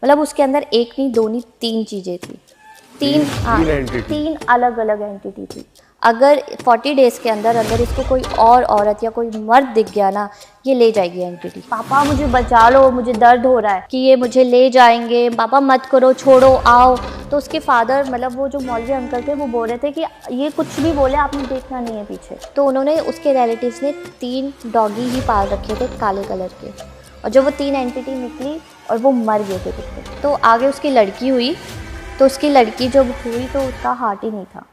मतलब उसके अंदर एक नहीं, दो नहीं, तीन चीज़ें थी। तीन अलग अलग एंटिटी थी। अगर 40 डेज़ के अंदर अगर इसको कोई और औरत या कोई मर्द दिख गया ना, ये ले जाएगी एंटिटी। पापा मुझे बचा लो, मुझे दर्द हो रहा है, कि ये मुझे ले जाएंगे, पापा मत करो, छोड़ो, आओ। तो उसके फादर, मतलब वो जो मौलवी अंकल थे, वो बोल रहे थे कि ये कुछ भी बोले, आपने देखना नहीं है पीछे। तो उन्होंने, उसके रिलेटिव्स ने 3 डॉगी ही पाल रखे थे काले कलर के, और जब वो 3 एंटिटी निकली और वो मर गए थे कुत्ते। तो आगे उसकी लड़की हुई, तो उसकी लड़की जब हुई तो उसका हार्ट ही नहीं था।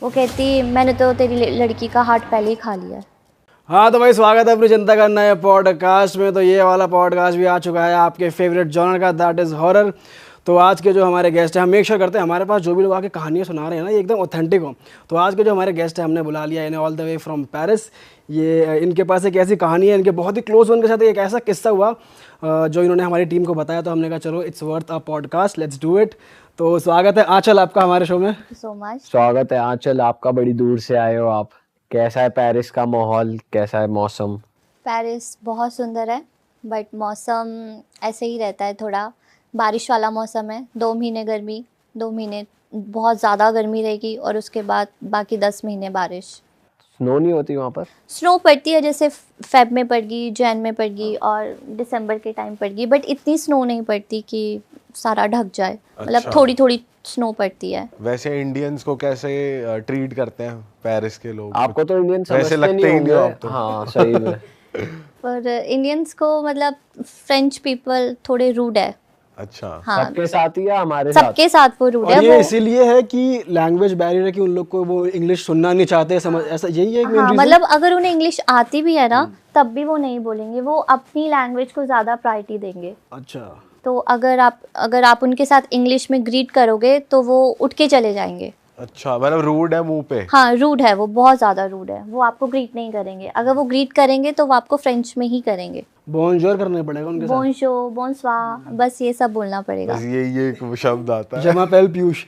वो कहती मैंने तो तेरी लड़की का हार्ट पहले ही खा लिया है। हाँ तो भाई स्वागत है अपनी जनता का नए पॉडकास्ट में। तो ये वाला पॉडकास्ट भी आ चुका है आपके फेवरेट जॉनर का, दैट इज़ हॉरर। तो आज के जो हमारे गेस्ट हैं, हम मेक श्योर करते हैं हमारे पास जो भी लोग आके कहानियाँ सुना रहे हैं ना, ये एकदम ऑथेंटिक हो। तो आज के जो हमारे गेस्ट हैं, हमने बुला लिया इन्हें all the way from Paris. ये इनके पास एक ऐसी कहानी है, इनके बहुत ही क्लोज वन के साथ एक ऐसा किस्सा हुआ जो इन्होंने हमारी टीम को बताया। तो हमने कहा चलो it's worth a podcast, let's do it. तो स्वागत है आंचल आपका हमारे शो में। So much. स्वागत है आंचल आपका, बड़ी दूर से आए हो आप। कैसा है पेरिस का माहौल, कैसा है मौसम? पेरिस बहुत सुंदर है, बट मौसम ऐसे ही रहता है, थोड़ा बारिश वाला मौसम है। 2 महीने गर्मी, 2 महीने बहुत ज़्यादा गर्मी रहेगी, और उसके बाद बाकी 10 महीने बारिश। स्नो नहीं होती वहाँ पर? स्नो पड़ती है, जैसे फेब में पड़गी, जैन में पड़गी और दिसंबर के टाइम पड़गी, बट इतनी स्नो नहीं पड़ती कि सारा ढक जाए। मतलब थोड़ी थोड़ी स्नो पड़ती है। वैसे इंडियंस को कैसे ट्रीट करते हैं पेरिस के लोग? आपको तो इंडियन वैसे समझते लगते नहीं ही नहीं हो होंगे। आप तो। हाँ सही में। पर इंडियंस को, मतलब फ्रेंच पीपल थोड़े रूड है। अच्छा। हाँ, सबके साथ ही या हमारे साथ? सबके साथ वो रूड है। और ये वो इसीलिए है कि लैंग्वेज बैरियर है कि उन लोग को वो इंग्लिश सुनना नहीं चाहते, समझ, ऐसा यही है एक मेन हाँ, रीजन। मतलब अगर उन्हें इंग्लिश आती भी है ना, तब भी वो नहीं बोलेंगे, वो अपनी लैंग्वेज को ज़्यादा प्रायोरिटी देंगे। अच्छा। तो अगर आप उनके साथ इंग्लिश में ग्रीट करोगे तो वो उठ के चले जाएंगे। अच्छा, मतलब रूड है मुंह पे। हाँ, रूड है, वो बहुत ज़्यादा रूड है। वो आपको ग्रीट नहीं करेंगे, अगर वो ग्रीट करेंगे तो वो आपको फ्रेंच में ही करेंगे। बोनजोर करने पड़ेगा उनके साथ। बोनशो, बोनस्वा, बस ये सब बोलना पड़ेगा। बस ये एक शब्द आता है। जमा पहल पीयूष।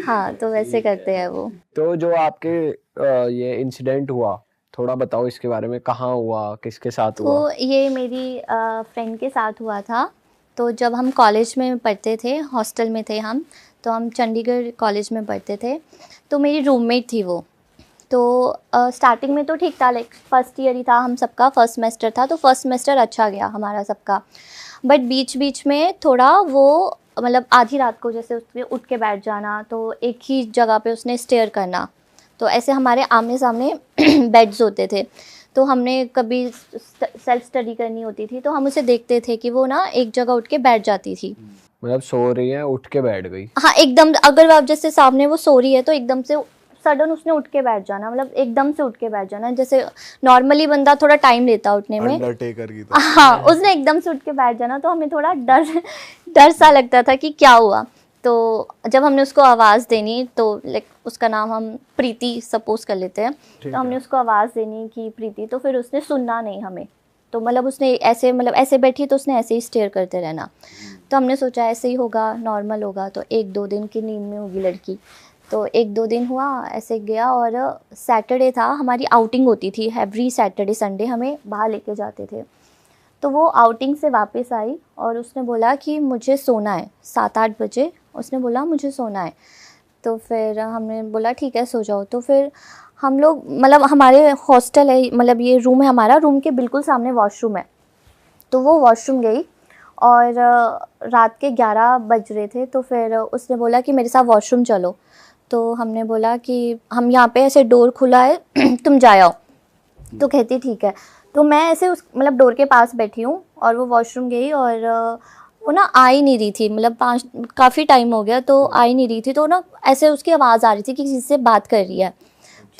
हाँ, तो वैसे करते हैं वो। तो जो आपके ये इंसिडेंट हुआ, थोड़ा बताओ इसके बारे में। कहाँ हुआ, किसके साथ हुआ? तो ये मेरी फ्रेंड के साथ हुआ था। तो जब हम कॉलेज में पढ़ते थे, हॉस्टल में थे हम, तो हम चंडीगढ़ कॉलेज में पढ़ते थे। तो मेरी रूममेट थी वो। तो स्टार्टिंग में तो ठीक था, लाइक फर्स्ट ईयर ही था हम सबका, फर्स्ट सेमेस्टर था, तो फर्स्ट सेमेस्टर अच्छा गया हमारा सबका। बट बीच बीच में थोड़ा वो, मतलब आधी रात को जैसे उसमें उठ के बैठ जाना, तो एक ही जगह पे उसने स्टेयर करना। तो ऐसे हमारे आमने सामने बेड्स होते थे, तो हमने कभी सेल्फ स्टडी करनी होती थी तो हम उसे देखते थे कि वो ना एक जगह उठ के बैठ जाती थी। मतलब सो रही है, उठ के बैठ गई? हाँ, एकदम, अगर आप जैसे सामने वो सो रही है तो एकदम से सडन उसने उठ के बैठ जाना, मतलब एकदम से उठ के बैठ जाना। जैसे नॉर्मली बंदा थोड़ा टाइम लेता है उठने में, अंडरटेकर की तरह। हाँ, उसने एकदम से उठ के बैठ जाना। तो हमें थोड़ा डर सा लगता था कि क्या हुआ। तो जब हमने उसको आवाज़ देनी, तो लाइक उसका नाम हम प्रीति सपोज कर लेते हैं, तो हमने उसको आवाज़ देनी कि प्रीति, तो फिर उसने सुनना नहीं हमें। तो मतलब उसने ऐसे, मतलब ऐसे बैठी तो उसने ऐसे ही स्टेयर करते रहना। तो हमने सोचा ऐसे ही होगा, नॉर्मल होगा। तो 1-2 दिन की नींद में होगी लड़की। तो 1-2 दिन हुआ ऐसे गया, और सैटरडे था, हमारी आउटिंग होती थी एवरी सैटरडे संडे, हमें बाहर लेके जाते थे। तो वो आउटिंग से वापस आई और उसने बोला कि मुझे सोना है, 7-8 बजे उसने बोला मुझे सोना है। तो फिर हमने बोला ठीक है, सो जाओ। तो फिर हम लोग, मतलब हमारे हॉस्टल है, मतलब ये रूम है हमारा, रूम के बिल्कुल सामने वॉशरूम है। तो वो वॉशरूम गई, और रात के 11 बज रहे थे। तो फिर उसने बोला कि मेरे साथ वॉशरूम चलो। तो हमने बोला कि हम यहाँ पे ऐसे डोर खुला है तुम जा आओ। तो कहती ठीक है। तो मैं ऐसे उस, मतलब डोर के पास बैठी हूँ, और वो वॉशरूम गई, और वो ना आ ही नहीं रही थी, मतलब काफ़ी टाइम हो गया तो आ ही नहीं रही थी। तो ना ऐसे उसकी आवाज़ आ रही थी कि किसी से बात कर रही है।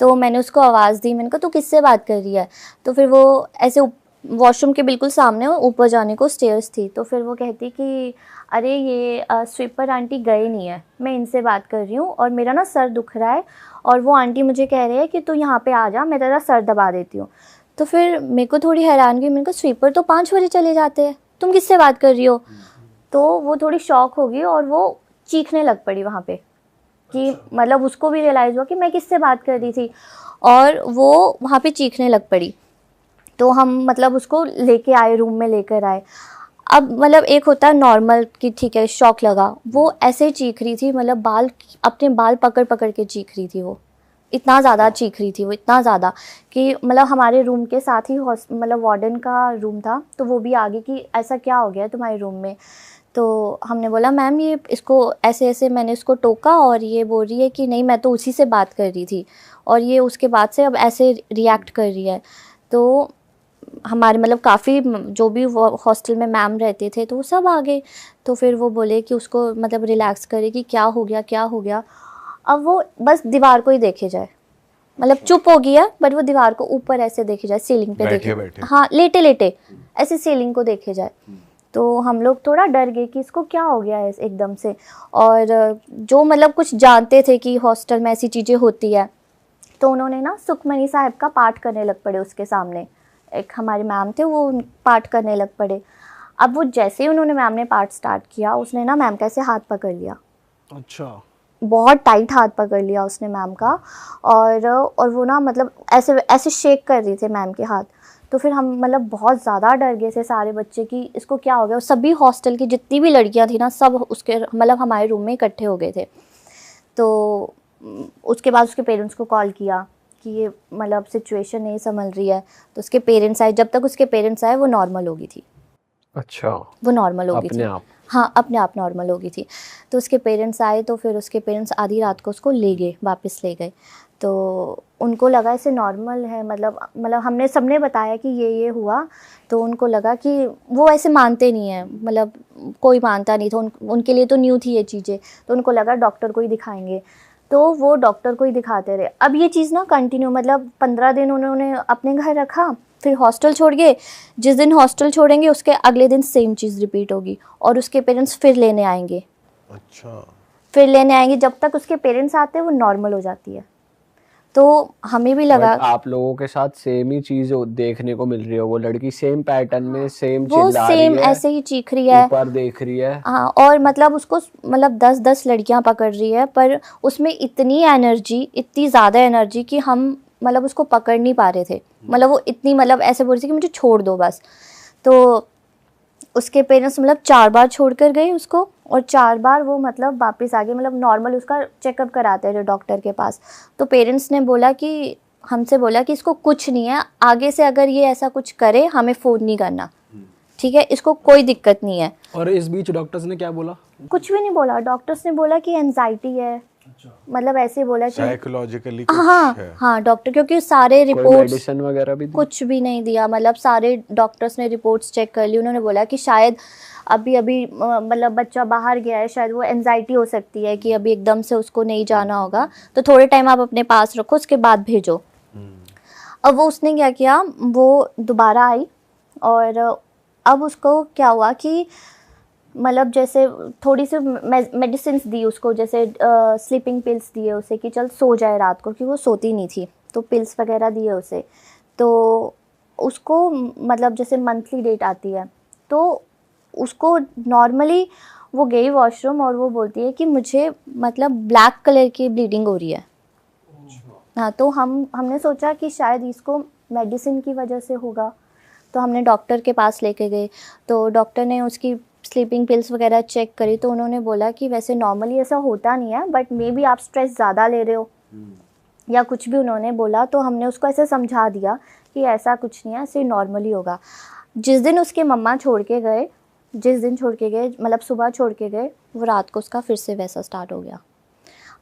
तो मैंने उसको आवाज़ दी, मैंने कहा तू किससे बात कर रही है। तो फिर वो ऐसे वॉशरूम के बिल्कुल सामने ऊपर जाने को स्टेयर्स थी। तो फिर वो कहती कि अरे ये स्वीपर आंटी गए नहीं है, मैं इनसे बात कर रही हूँ, और मेरा ना सर दुख रहा है, और वो आंटी मुझे कह रही है कि तू यहाँ पे आ जा, मैं तेरा सर दबा देती हूँ। तो फिर मेरे को थोड़ी हैरानगी, मैंने कहा स्वीपर तो 5 बजे चले जाते हैं, तुम किससे बात कर रही हो। तो वो थोड़ी शॉक होगी, और वो चीखने लग पड़ी वहाँ पे, कि मतलब उसको भी रियलाइज़ हुआ कि मैं किससे बात कर रही थी, और वो वहाँ पे चीखने लग पड़ी। तो हम मतलब उसको लेके आए, रूम में लेकर आए। अब मतलब एक होता है नॉर्मल कि ठीक है शॉक लगा, वो ऐसे ही चीख रही थी, मतलब अपने बाल पकड़ पकड़ के चीख रही थी वो, इतना ज़्यादा चीख रही थी वो, इतना ज़्यादा कि मतलब हमारे रूम के साथ ही मतलब वार्डन का रूम था, तो वो भी आ गई कि ऐसा क्या हो गया तुम्हारे रूम में। तो हमने बोला मैम ये इसको ऐसे ऐसे मैंने इसको टोका और ये बोल रही है कि नहीं मैं तो उसी से बात कर रही थी और ये उसके बाद से अब ऐसे रिएक्ट कर रही है। तो हमारे मतलब काफ़ी जो भी हॉस्टल में मैम रहते थे तो वो सब आ गए, तो फिर वो बोले कि उसको मतलब रिलैक्स करे कि क्या हो गया क्या हो गया। अब वो बस दीवार को ही देखे जाए, मतलब चुप हो गया बट वो दीवार को ऊपर ऐसे देखे जाए, सीलिंग पे देखे, हाँ लेटे लेटे ऐसे सीलिंग को देखे जाए। तो हम लोग थोड़ा डर गए कि इसको क्या हो गया है एकदम से। और जो मतलब कुछ जानते थे कि हॉस्टल में ऐसी चीज़ें होती है, तो उन्होंने ना सुखमनी साहब का पाठ करने लग पड़े उसके सामने। एक हमारे मैम थे वो पाठ करने लग पड़े। अब वो जैसे ही उन्होंने मैम ने पाठ स्टार्ट किया, उसने ना मैम का ऐसे हाथ पकड़ लिया, अच्छा, बहुत टाइट हाथ पकड़ लिया उसने मैम का। और वो ना मतलब ऐसे ऐसे शेक कर रही थे मैम के हाथ। तो फिर हम मतलब बहुत ज़्यादा डर गए थे सारे बच्चे कि इसको क्या हो गया। और सभी हॉस्टल की जितनी भी लड़कियां थी ना सब उसके मतलब हमारे रूम में इकट्ठे हो गए थे। तो उसके बाद उसके पेरेंट्स को कॉल किया कि ये मतलब सिचुएशन नहीं संभल रही है। तो उसके पेरेंट्स आए, जब तक उसके पेरेंट्स आए वो नॉर्मल हो गई थी। अच्छा, वो नॉर्मल हो गई थी अपने आप? हाँ अपने आप नॉर्मल हो गई थी। तो उसके पेरेंट्स आए, तो फिर उसके पेरेंट्स आधी रात को उसको ले गए, वापस ले गए। तो उनको लगा इसे नॉर्मल है, मतलब हमने सबने बताया कि ये हुआ। तो उनको लगा कि वो ऐसे मानते नहीं है, मतलब कोई मानता नहीं था, उनके लिए तो न्यू थी ये चीज़ें। तो उनको लगा डॉक्टर को ही दिखाएंगे, तो वो डॉक्टर को ही दिखाते रहे। अब ये चीज़ ना कंटिन्यू, मतलब 15 दिन उन्होंने अपने घर रखा, फिर हॉस्टल छोड़ गए। जिस दिन हॉस्टल छोड़ेंगे उसके अगले दिन सेम चीज़ रिपीट होगी और उसके पेरेंट्स फिर लेने आएंगे। अच्छा, फिर लेने आएंगे, जब तक उसके पेरेंट्स आते हैं वो नॉर्मल हो जाती है। तो हमें भी लगा बट आप लोगों के साथ सेम ही चीज देखने को मिल रही है, वो लड़की सेम पैटर्न में सेम वो चिल्ला रही सेम है, ऐसे ही चीख रही है, ऊपर देख रही है। हाँ। और मतलब उसको मतलब 10-10 लड़कियां पकड़ रही है, पर उसमें इतनी एनर्जी, इतनी ज़्यादा एनर्जी कि हम मतलब उसको पकड़ नहीं पा रहे थे। मतलब वो इतनी मतलब ऐसे बोल रही थी कि मुझे छोड़ दो बस। तो उसके पेरेंट्स मतलब 4 बार छोड़ कर गए उसको, और 4 बार वो मतलब वापस आ गए, मतलब नॉर्मल उसका चेकअप कराते रहे डॉक्टर के पास। तो पेरेंट्स ने बोला कि हमसे बोला कि इसको कुछ नहीं है, आगे से अगर ये ऐसा कुछ करे हमें फ़ोन नहीं करना, ठीक है, इसको कोई दिक्कत नहीं है। और इस बीच डॉक्टर्स ने क्या बोला? कुछ भी नहीं बोला, डॉक्टर्स ने बोला कि एंजाइटी है। मतलब ऐसे बोला कि साइकोलॉजिकली कुछ हाँ है। हाँ डॉक्टर, क्योंकि सारे कोई रिपोर्ट्स मेडिसिन वगैरह भी दी? कुछ भी नहीं दिया। मतलब सारे डॉक्टर्स ने रिपोर्ट्स चेक कर ली, उन्होंने बोला कि शायद अभी मतलब बच्चा बाहर गया है, शायद वो एंजाइटी हो सकती है कि अभी एकदम से उसको नहीं जाना होगा, तो थोड़े टाइम आप अपने पास रखो, उसके बाद भेजो। अब वो उसने क्या किया, वो दोबारा आई और अब उसको क्या हुआ कि मतलब जैसे थोड़ी सी मेडिसिन दी उसको, जैसे स्लीपिंग पिल्स दिए उसे कि चल सो जाए रात को, क्योंकि वो सोती नहीं थी, तो पिल्स वगैरह दिए उसे। तो उसको मतलब जैसे मंथली डेट आती है, तो उसको नॉर्मली वो गई वॉशरूम और वो बोलती है कि मुझे मतलब ब्लैक कलर की ब्लीडिंग हो रही है। हाँ, तो हमने सोचा कि शायद इसको मेडिसिन की वजह से होगा, तो हमने डॉक्टर के पास लेके गए। तो डॉक्टर ने उसकी स्लीपिंग पिल्स वगैरह चेक करी, तो उन्होंने बोला कि वैसे नॉर्मली ऐसा होता नहीं है, बट मे बी आप स्ट्रेस ज़्यादा ले रहे हो या कुछ भी उन्होंने बोला। तो हमने उसको ऐसे समझा दिया कि ऐसा कुछ नहीं है, ऐसे नॉर्मली होगा। जिस दिन उसके मम्मा छोड़ के गए, मतलब सुबह छोड़ के गए, वो रात को उसका फिर से वैसा स्टार्ट हो गया।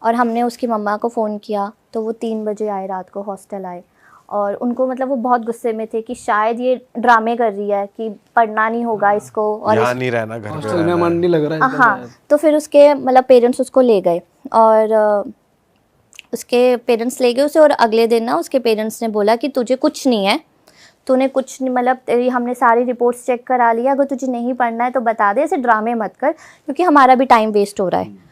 और हमने उसकी मम्मा को फ़ोन किया, तो वो 3 बजे आए, रात को हॉस्टल आए। और उनको मतलब वो बहुत गुस्से में थे कि शायद ये ड्रामे कर रही है कि पढ़ना नहीं होगा इसको, और यहाँ नहीं रहना, घर पे हॉस्टल में रहना मन है। नहीं लग रहा है हाँ। तो फिर उसके मतलब पेरेंट्स उसको ले गए, और उसके पेरेंट्स ले गए उसे। और अगले दिन ना उसके पेरेंट्स ने बोला कि तुझे कुछ नहीं है, तूने कुछ नहीं, मतलब तेरी हमने सारी रिपोर्ट्स चेक करा लिया, अगर तुझे नहीं पढ़ना है तो बता दे, ऐसे ड्रामे मत कर, क्योंकि हमारा भी टाइम वेस्ट हो रहा है।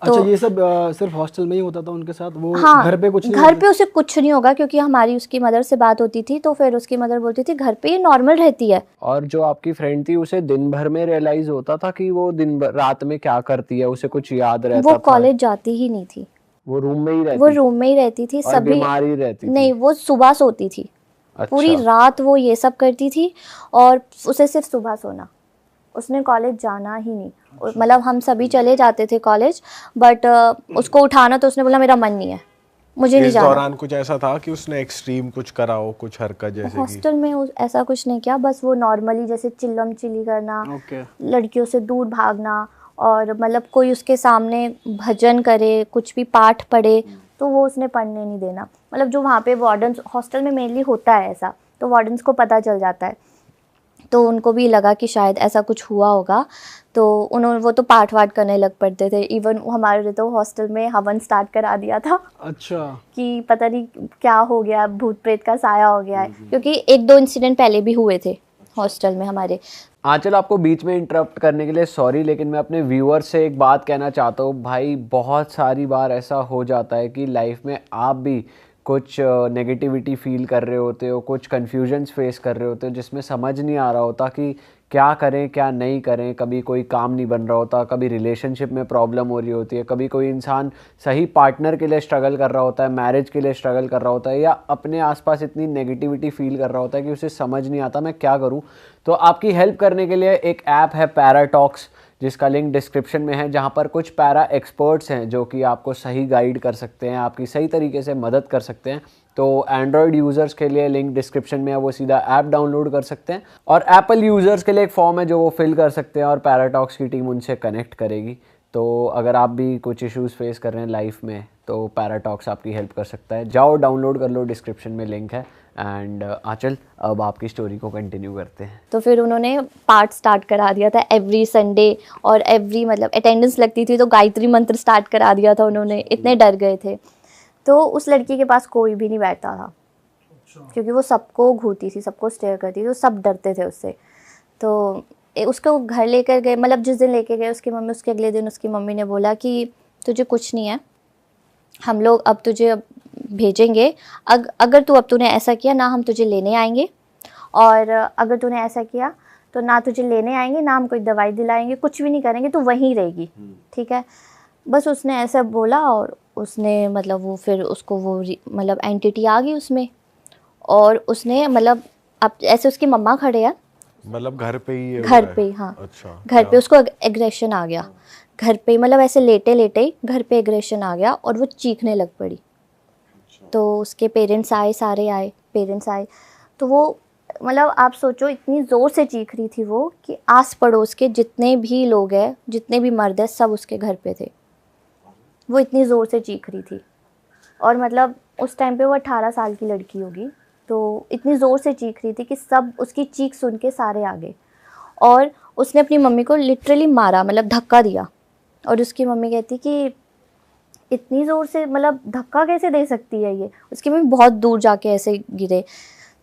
अच्छा, ये सब सिर्फ हॉस्टल में ही होता था उनके साथ? वो हाँ, घर पे कुछ नहीं घर पे उसे कुछ नहीं होगा, क्योंकि हमारी उसकी मदर से बात होती थी, तो फिर उसकी मदर बोलती थी घर पे ये नॉर्मल रहती है। और जो आपकी फ्रेंड थी उसे दिन भर में रियलाइज होता था कि वो दिन भर रात में क्या करती है, उसे कुछ याद रहता वो था? कॉलेज जाती ही नहीं थी, वो रूम में ही रहती वो रूम में ही रहती थी। और सभी बीमार ही रहती थी? नहीं, वो सुबह सोती थी। अच्छा। पूरी रात वो ये सब करती थी और उसे सिर्फ सुबह सोना। उसने कॉलेज जाना ही नहीं, मतलब हम सभी चले जाते थे कॉलेज, बट उसको उठाना तो उसने बोला मेरा मन नहीं है, मुझे नहीं इस जाना। दौरान कुछ ऐसा था कि उसने एक्सट्रीम कुछ करा हो, कुछ हरकत जैसे कि? हॉस्टल में ऐसा कुछ नहीं किया, बस वो नॉर्मली जैसे चिल्लम चिल्ली करना, ओके। लड़कियों से दूर भागना, और मतलब कोई उसके सामने भजन करे, कुछ भी पाठ पढ़े तो वो उसने पढ़ने नहीं देना। मतलब जो वहाँ पे वार्डन्स, हॉस्टल में मेनली होता है ऐसा, तो वार्डन्स को पता चल जाता है, तो उनको भी लगा कि शायद ऐसा कुछ हुआ होगा, तो उन्होंने वो तो पाठ वाठ करने लग पड़ते थे। इवन हमारे तो हॉस्टल में हवन स्टार्ट करा दिया था अच्छा। कि पता नहीं क्या हो गया, भूत प्रेत का साया हो गया है, क्योंकि 1-2 इंसिडेंट पहले भी हुए थे हॉस्टल में हमारे। आंचल, आपको बीच में इंटरप्ट करने के लिए सॉरी, लेकिन मैं अपने व्यूअर्स से एक बात कहना चाहता हूँ भाई। बहुत सारी बार ऐसा हो जाता है कि लाइफ में आप भी कुछ नेगेटिविटी फील कर रहे होते हो, कुछ कन्फ्यूजन्स फेस कर रहे होते हो, जिसमें समझ नहीं आ रहा होता कि क्या करें क्या नहीं करें। कभी कोई काम नहीं बन रहा होता, कभी रिलेशनशिप में प्रॉब्लम हो रही होती है, कभी कोई इंसान सही पार्टनर के लिए स्ट्रगल कर रहा होता है, मैरिज के लिए स्ट्रगल कर रहा होता है, या अपने आसपास इतनी नेगेटिविटी फील कर रहा होता है कि उसे समझ नहीं आता मैं क्या करूं। तो आपकी हेल्प करने के लिए एक ऐप है पैराटॉक्स, जिसका लिंक डिस्क्रिप्शन में है, जहां पर कुछ पैरा एक्सपर्ट्स हैं जो कि आपको सही गाइड कर सकते हैं, आपकी सही तरीके से मदद कर सकते हैं। तो एंड्रॉयड यूज़र्स के लिए लिंक डिस्क्रिप्शन में है, वो सीधा ऐप डाउनलोड कर सकते हैं, और एप्पल यूज़र्स के लिए एक फॉर्म है जो वो फिल कर सकते हैं, और पैराटॉक्स की टीम उनसे कनेक्ट करेगी। तो अगर आप भी कुछ इश्यूज़ फेस कर रहे हैं लाइफ में, तो पैराटॉक्स आपकी हेल्प कर सकता है। जाओ डाउनलोड कर लो, डिस्क्रिप्शन में लिंक है। एंड आंचल, अब आपकी स्टोरी को कंटिन्यू करते हैं। तो फिर उन्होंने पाठ स्टार्ट करा दिया था एवरी संडे, और एवरी मतलब अटेंडेंस लगती थी तो गायत्री मंत्र स्टार्ट करा दिया था उन्होंने, इतने डर गए थे। तो उस लड़की के पास कोई भी नहीं बैठता था, क्योंकि वो सबको घूरती थी, सबको स्टेयर करती थी, तो सब डरते थे उससे। तो उसको घर लेकर गए, मतलब जिस दिन लेके गए उसकी मम्मी, उसके अगले दिन उसकी मम्मी ने बोला कि तुझे कुछ नहीं है, हम लोग अब तुझे भेजेंगे, अगर तूने ऐसा किया ना हम तुझे लेने आएंगे, और अगर तूने ऐसा किया तो ना तुझे लेने आएंगे, ना हम कोई दवाई दिलाएंगे, कुछ भी नहीं करेंगे, तू वहीं रहेगी, ठीक है। बस उसने ऐसा बोला, और उसने मतलब वो फिर उसको वो मतलब एंटिटी आ गई उसमें, और उसने मतलब अब ऐसे उसकी मम्मा खड़े हैं, मतलब घर पे ही ये हो घर रहा है? पे ही, हाँ अच्छा, घर पे उसको एग्रेशन आ गया, घर पे मतलब ऐसे लेटे लेटे ही घर पे एग्रेशन आ गया, और वो चीखने लग पड़ी। तो उसके पेरेंट्स आए, सारे आए, पेरेंट्स आए, तो वो मतलब आप सोचो इतनी ज़ोर से चीख रही थी वो कि आस पड़ोस के जितने भी लोग हैं, जितने भी मर्द हैं, सब उसके घर पे थे। वो इतनी ज़ोर से चीख रही थी, और मतलब उस टाइम पे वो 18 साल की लड़की होगी, तो इतनी ज़ोर से चीख रही थी कि सब उसकी चीख सुन के सारे आ गए, और उसने अपनी मम्मी को लिटरली मारा, मतलब धक्का दिया। और उसकी मम्मी कहती कि इतनी ज़ोर से मतलब धक्का कैसे दे सकती है ये, उसकी मम्मी बहुत दूर जाके ऐसे गिरे।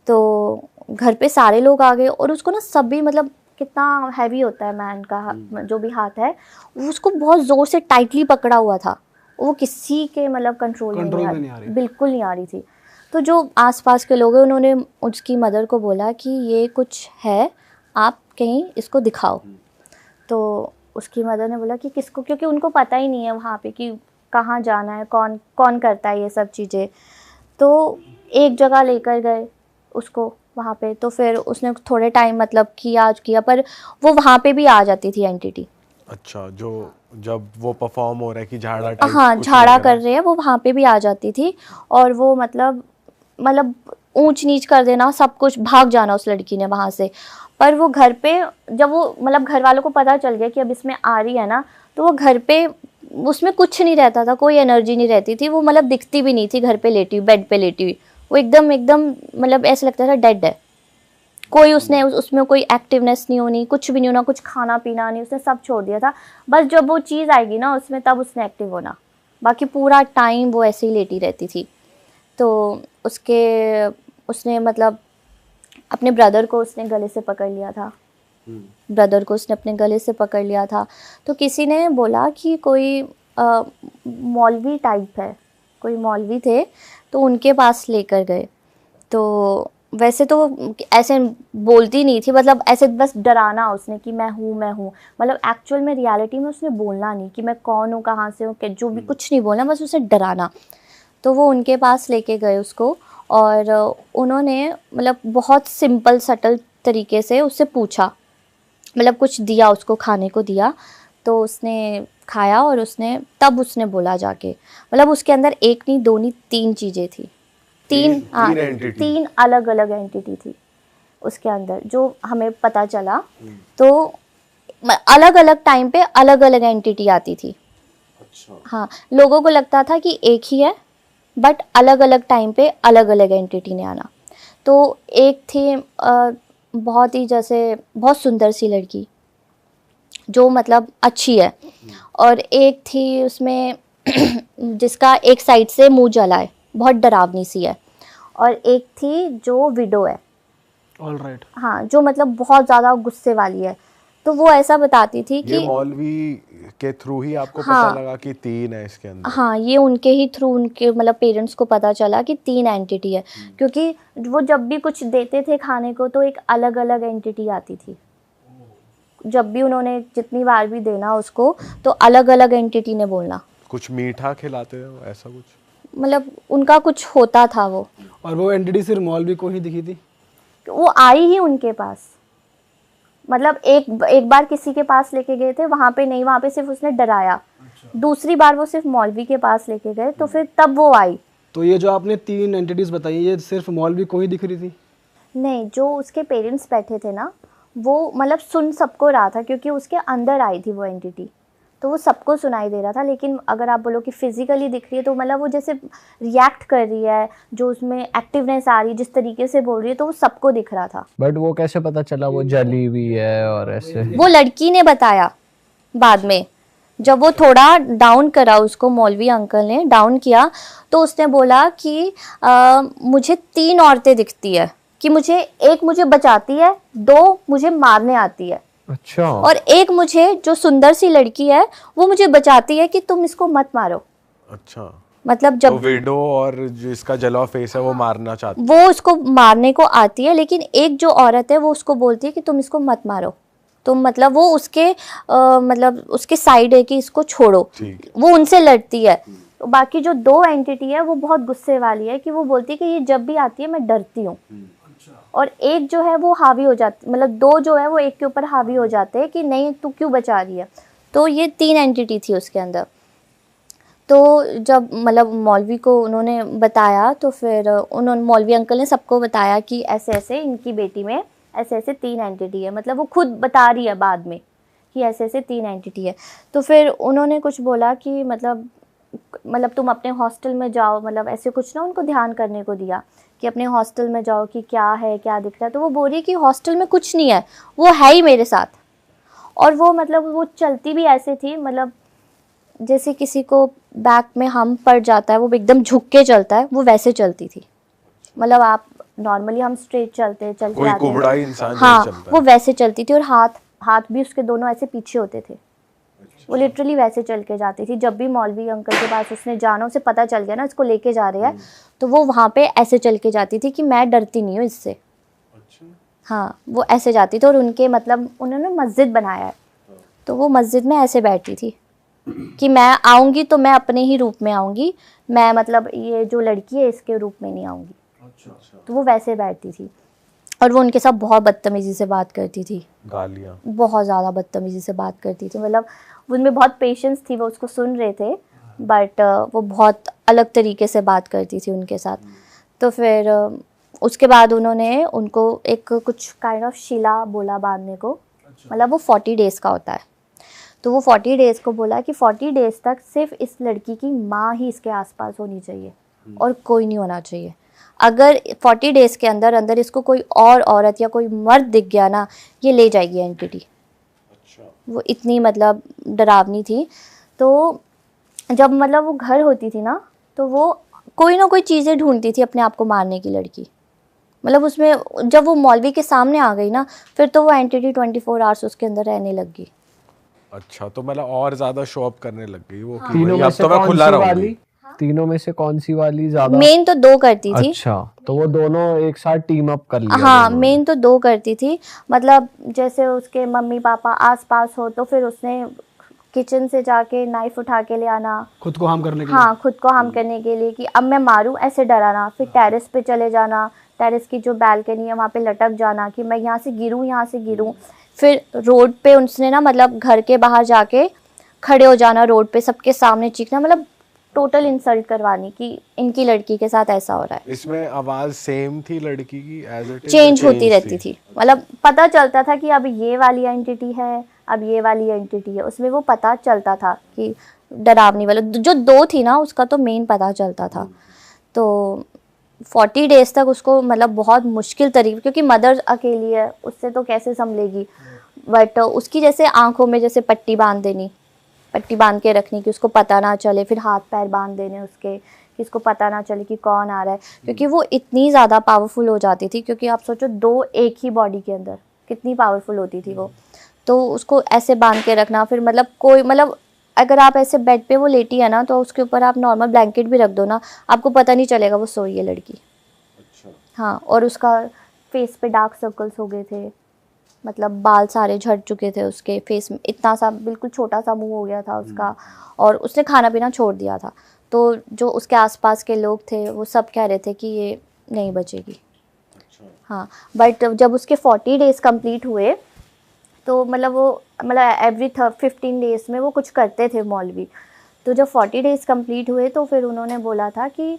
तो घर पे सारे लोग आ गए, और उसको ना सभी मतलब कितना हैवी होता है मैन का जो भी हाथ है, उसको बहुत ज़ोर से टाइटली पकड़ा हुआ था, वो किसी के मतलब कंट्रोल में नहीं नहीं आ रही। बिल्कुल नहीं आ रही थी। तो जो आसपास के लोग हैं उन्होंने उसकी मदर को बोला कि ये कुछ है, आप कहीं इसको दिखाओ। तो उसकी मदर ने बोला कि किसको, क्योंकि उनको पता ही नहीं है वहाँ पे कि कहाँ जाना है, कौन कौन करता है ये सब चीज़ें। तो एक जगह लेकर गए उसको वहाँ पे, तो फिर उसने थोड़े टाइम मतलब किया, पर वो वहाँ पे भी आ जाती थी एंटिटी। अच्छा, जो जब वो परफॉर्म हो रहा है कि झाड़ा टाइप हाँ, कुछ झाड़ा लग रहा कर रहे हैं, वो वहाँ पे भी आ जाती थी, और वो मतलब ऊंच नीच कर देना, सब कुछ, भाग जाना उस लड़की ने वहाँ से। पर वो घर पे जब वो मतलब घर वालों को पता चल गया कि अब इसमें आ रही है ना, तो वो घर पे उसमें कुछ नहीं रहता था, कोई एनर्जी नहीं रहती थी, वो मतलब दिखती भी नहीं थी घर पे लेटी हुई, बेड पे लेटी हुई, वो एकदम एकदम मतलब ऐसा लगता था डेड है। कोई उसने उसमें कोई एक्टिवनेस नहीं होनी, कुछ भी नहीं होना, कुछ खाना पीना नहीं, उसने सब छोड़ दिया था। बस जब वो चीज़ आएगी ना उसमें, तब उसने एक्टिव होना, बाकी पूरा टाइम वो ऐसे ही लेटी रहती थी। तो उसने मतलब अपने ब्रदर को उसने गले से पकड़ लिया था, ब्रदर को उसने अपने गले से पकड़ लिया था। तो किसी ने बोला कि कोई मौलवी टाइप है, कोई मौलवी थे, तो उनके पास लेकर गए। तो वैसे तो ऐसे बोलती नहीं थी, मतलब ऐसे बस डराना उसने कि मैं हूँ, मतलब एक्चुअल में रियलिटी में उसने बोलना नहीं कि मैं कौन हूँ, कहाँ से हूँ, जो भी कुछ नहीं बोलना, बस उसे डराना। तो वो उनके पास लेके गए उसको, और उन्होंने मतलब बहुत सिंपल सटल तरीके से उससे पूछा मतलब कुछ दिया उसको, खाने को दिया, तो उसने खाया और तब उसने बोला जाके, मतलब उसके अंदर एक नहीं, दो नहीं, 3 चीज़ें थी। हाँ, तीन entity। 3 अलग अलग एंटिटी थी उसके अंदर, जो हमें पता चला। तो अलग अलग टाइम पे अलग अलग एंटिटी आती थी। अच्छा। हाँ, लोगों को लगता था कि एक ही है, बट अलग अलग टाइम पे अलग अलग एंटिटी ने आना। तो एक थी बहुत ही जैसे बहुत सुंदर सी लड़की, जो मतलब अच्छी है, और एक थी उसमें जिसका एक साइड से मुंह जला है, बहुत डरावनी सी है, और एक थी जो विडो है। All right. हाँ, जो मतलब बहुत ज़्यादा गुस्से वाली है। तो वो ऐसा बताती थी ये कि मौलवी के थ्रू ही आपको हाँ, पता लगा कि 3 है इसके अंदर? हाँ, ये उनके ही थ्रू, उनके मतलब पेरेंट्स को पता चला कि 3 एंटिटी है, क्योंकि वो जब भी कुछ देते थे खाने को तो एक अलग अलग एंटिटी आती थी। जब भी उन्होंने जितनी बार भी देना उसको, तो अलग अलग एंटिटी ने बोलना, कुछ मीठा खिलाते हो ऐसा कुछ? मतलब उनका कुछ होता था वो। और वो एंटिटी सिर्फ मौलवी को ही दिखी थी? वो आई ही उनके पास, मतलब एक बार किसी के पास लेके गए थे, वहाँ पे नहीं, वहाँ पे सिर्फ उसने डराया। दूसरी बार वो सिर्फ मौलवी के पास लेके गए, तो फिर तब वो आई। तो ये जो आपने 3 एंटिटीज बताई, ये सिर्फ मौलवी को ही दिख रही थी? नहीं, जो उसके पेरेंट्स बैठे थे ना, वो मतलब सुन सबको रहा था, क्योंकि उसके अंदर आई थी वो एंटिटी, तो वो सबको सुनाई दे रहा था। लेकिन अगर आप बोलो कि फिजिकली दिख रही है, तो मतलब वो जैसे रिएक्ट कर रही है, जो उसमें एक्टिवनेस आ रही है, जिस तरीके से बोल रही है, तो वो सबको दिख रहा था। बट वो कैसे पता चला वो जली हुई है और ऐसे? वो लड़की ने बताया बाद में, जब वो थोड़ा डाउन करा, उसको मौलवी अंकल ने डाउन किया, तो उसने बोला कि मुझे 3 औरतें दिखती है, कि एक मुझे बचाती है, 2 मुझे मारने आती है, अच्छा। और एक मुझे, जो सुंदर सी लड़की है, वो मुझे बचाती है कि तुम इसको मत मारो। अच्छा। मतलब तो जब विडो और जिसका जला हुआ फेस है वो मारना चाहती वो उसको मारने को आती है, लेकिन एक जो औरत है वो उसको बोलती है कि तुम इसको मत मारो, तुम मतलब वो उसके मतलब उसके साइड है कि इसको छोड़ो। ठीक है। वो उनसे लड़ती है। तो बाकी जो 2 एंटिटी है वो बहुत गुस्से वाली है, कि वो बोलती है कि ये जब भी आती है मैं डरती हूँ। और एक जो है वो हावी हो जाती, मतलब 2 जो है वो एक के ऊपर हावी हो जाते हैं कि नहीं तू क्यों बचा रही है। तो ये 3 एंटिटी थी उसके अंदर। तो जब मतलब मौलवी को उन्होंने बताया, तो फिर उन्होंने, मौलवी अंकल ने सबको बताया कि ऐसे ऐसे इनकी बेटी में ऐसे ऐसे 3 एंटिटी है, मतलब वो खुद बता रही है बाद में कि ऐसे ऐसे 3 एंटिटी है। तो फिर उन्होंने कुछ बोला कि मतलब तुम अपने हॉस्टल में जाओ, मतलब ऐसे कुछ ना उनको ध्यान करने को दिया कि अपने हॉस्टल में जाओ कि क्या है, क्या दिख रहा है। तो वो बोल रही है कि हॉस्टल में कुछ नहीं है, वो है ही मेरे साथ। और वो मतलब वो चलती भी ऐसे थी, मतलब जैसे किसी को बैक में हम पड़ जाता है, वो एकदम झुक के चलता है, वो वैसे चलती थी। मतलब आप नॉर्मली हम स्ट्रेट चलते हैं, चल के कोई आते हैं, कुबड़ा ही इंसान जैसे हाँ, चलता वो है। वैसे चलती थी। और हाथ भी उसके दोनों ऐसे पीछे होते थे। वो लिटरली वैसे चल के जाती थी। जब भी मौलवी अंकल के पास उसने जाना, उसे पता चल गया ना इसको लेके जा रहे हैं, तो वो वहाँ पे ऐसे चल के जाती थी कि मैं डरती नहीं हूँ इससे। हाँ, वो ऐसे जाती थी। और उनके मतलब उन्होंने मस्जिद बनाया है, तो वो मस्जिद में ऐसे बैठती थी कि मैं आऊँगी तो मैं अपने ही रूप में आऊँगी, मैं मतलब ये जो लड़की है इसके रूप में नहीं आऊँगी। तो वो वैसे बैठती थी। और वो उनके साथ बहुत बदतमीज़ी से बात करती थी, गालियाँ। बहुत ज़्यादा बदतमीज़ी से बात करती थी। मतलब उनमें बहुत पेशेंस थी, वो उसको सुन रहे थे, बट वो बहुत अलग तरीके से बात करती थी उनके साथ। तो फिर उसके बाद उन्होंने उनको एक कुछ काइंड ऑफ शिला बोला बांधने को, मतलब वो 40 डेज़ का होता है। तो वो 40 डेज़ को बोला कि 40 डेज़ तक सिर्फ इस लड़की की माँ ही इसके आसपास होनी चाहिए और कोई नहीं होना चाहिए। अगर 40 डेज़ के अंदर अंदर इसको कोई और औरत या कोई मर्द दिख गया ना, ये ले जाएगी एंटिटी। वो इतनी मतलब डरावनी थी। तो जब मतलब वो घर होती थी ना, तो वो कोई ना कोई चीज़ें ढूंढती थी अपने आप को मारने की लड़की। मतलब उसमें जब वो मौलवी के सामने आ गई ना, फिर तो वो एंटिटी 24 आवर्स उसके अंदर रहने लग गई। अच्छा, तो मतलब और ज्यादा शो अप करने लग गई वो कि तीनों भाई में अब से तो मैं कौन खुला सी रहूंगी। वाली? तीनों में से कौन सी वाली ज्यादा? मेन तो 2 करती थी। अच्छा, तो वो दोनों एक साथ टीम अप कर लिया हाँ, दोनों ने। मेन तो 2 करती थी। मतलब जैसे उसके मम्मी पापा आसपास हो, तो फिर उसने किचन से जाके नाइफ उठा के ले आना, खुद को हार्म करने के लिए? हाँ, खुद को हार्म करने के लिए कि अब मैं मारूं, ऐसे डराना। फिर टेरेस पे चले जाना, टेरेस की जो बालकनी है वहाँ पे लटक जाना कि मैं यहाँ से गिरूँ। फिर रोड पे उसने ना मतलब घर के बाहर जाके खड़े हो जाना रोड पे, सबके सामने चीखना, मतलब टोटल इंसल्ट करवानी कि इनकी लड़की के साथ ऐसा हो रहा है। इसमें आवाज सेम थी लड़की की एज इट चेंज होती रहती थी, मतलब पता चलता था कि अब ये वाली एंटिटी है, अब ये वाली एंटिटी है, उसमें वो पता चलता था कि डरावनी वाला जो 2 थी ना उसका तो मेन पता चलता था। तो 40 डेज तक उसको मतलब बहुत मुश्किल तरीके, क्योंकि मदर अकेली है, उससे तो कैसे संभलेगी, बट उसकी जैसे आंखों में जैसे पट्टी बांध के रखनी कि उसको पता ना चले, फिर हाथ पैर बांध देने उसके कि इसको पता ना चले कि कौन आ रहा है, क्योंकि वो इतनी ज़्यादा पावरफुल हो जाती थी। क्योंकि आप सोचो 2 एक ही बॉडी के अंदर कितनी पावरफुल होती थी वो, तो उसको ऐसे बांध के रखना। फिर मतलब कोई मतलब अगर आप ऐसे बेड पे वो लेटी है ना तो उसके ऊपर आप नॉर्मल ब्लैंकेट भी रख दो ना, आपको पता नहीं चलेगा वो सोई है लड़की। हाँ, और उसका फेस पे डार्क सर्कल्स हो गए थे, मतलब बाल सारे झड़ चुके थे उसके फेस में, इतना सा बिल्कुल छोटा सा मुंह हो गया था उसका, और उसने खाना पीना छोड़ दिया था। तो जो उसके आसपास के लोग थे वो सब कह रहे थे कि ये नहीं बचेगी। हाँ, बट जब उसके 40 डेज कंप्लीट हुए तो मतलब वो मतलब एवरी 15 डेज में वो कुछ करते थे मौलवी। तो जब 40 डेज कंप्लीट हुए तो फिर उन्होंने बोला था कि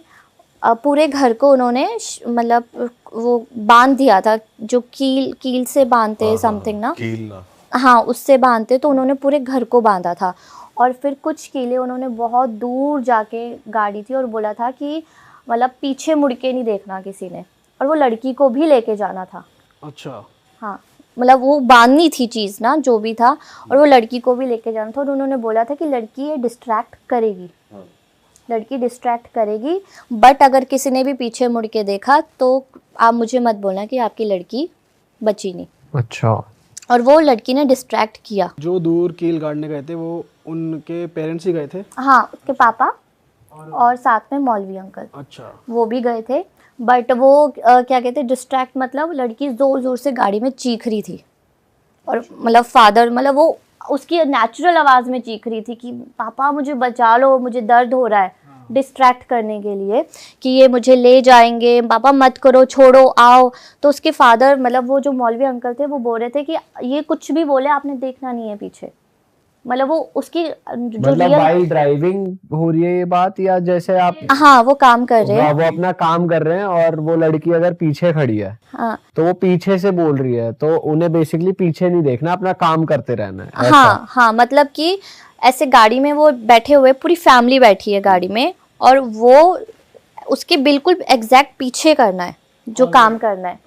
पूरे घर को उन्होंने मतलब वो बांध दिया था, जो कील से बांधते हैं समथिंग ना, कील ना, हाँ उससे बांधते, तो उन्होंने पूरे घर को बांधा था। और फिर कुछ कीले उन्होंने बहुत दूर जाके गाड़ी थी और बोला था कि मतलब पीछे मुड़ के नहीं देखना किसी ने, और वो लड़की को भी लेके जाना था। अच्छा। हाँ, मतलब वो बांधनी थी चीज़ ना जो भी था, और वो लड़की को भी लेके जाना था। और उन्होंने बोला था कि लड़की ये डिस्ट्रैक्ट करेगी, लड़की डिस्ट्रैक्ट करेगी, बट अगर किसी ने भी पीछे मुड़ के देखा तो आप मुझे मत बोलना कि आपकी लड़की बची नहीं। अच्छा। और वो लड़की ने डिस्ट्रैक्ट किया। जो दूर कील गाड़ने गए थे वो उनके पेरेंट्स ही गए थे? हाँ, उसके पापा और साथ में मौलवी अंकल, अच्छा। वो भी गए थे। बट वो क्या कहते हैं डिस्ट्रैक्ट, मतलब लड़की ज़ोर ज़ोर से गाड़ी में चीख रही थी, और मतलब फादर मतलब वो उसकी नेचुरल आवाज़ में चीख रही थी कि पापा मुझे बचा लो, मुझे दर्द हो रहा है, डिस्ट्रैक्ट करने के लिए कि ये मुझे ले जाएंगे, पापा मत करो, छोड़ो, आओ। तो उसके फादर मतलब वो जो मौलवी अंकल थे वो बोल रहे थे कि ये कुछ भी बोले आपने देखना नहीं है पीछे, मतलब वो उसकी जो मतलब रियल, वाइल ड्राइविंग हो रही है ये बात, या जैसे आप हाँ वो काम कर रहे हैं, वो अपना काम कर रहे हैं और वो लड़की अगर पीछे खड़ी है हाँ तो वो पीछे से बोल रही है, तो उन्हें बेसिकली पीछे नहीं देखना, अपना काम करते रहना है, ऐसा? हाँ हाँ, मतलब कि ऐसे गाड़ी में वो बैठे हुए, पूरी फैमिली बैठी है गाड़ी में, और वो उसके बिल्कुल एग्जैक्ट पीछे करना है जो काम करना है,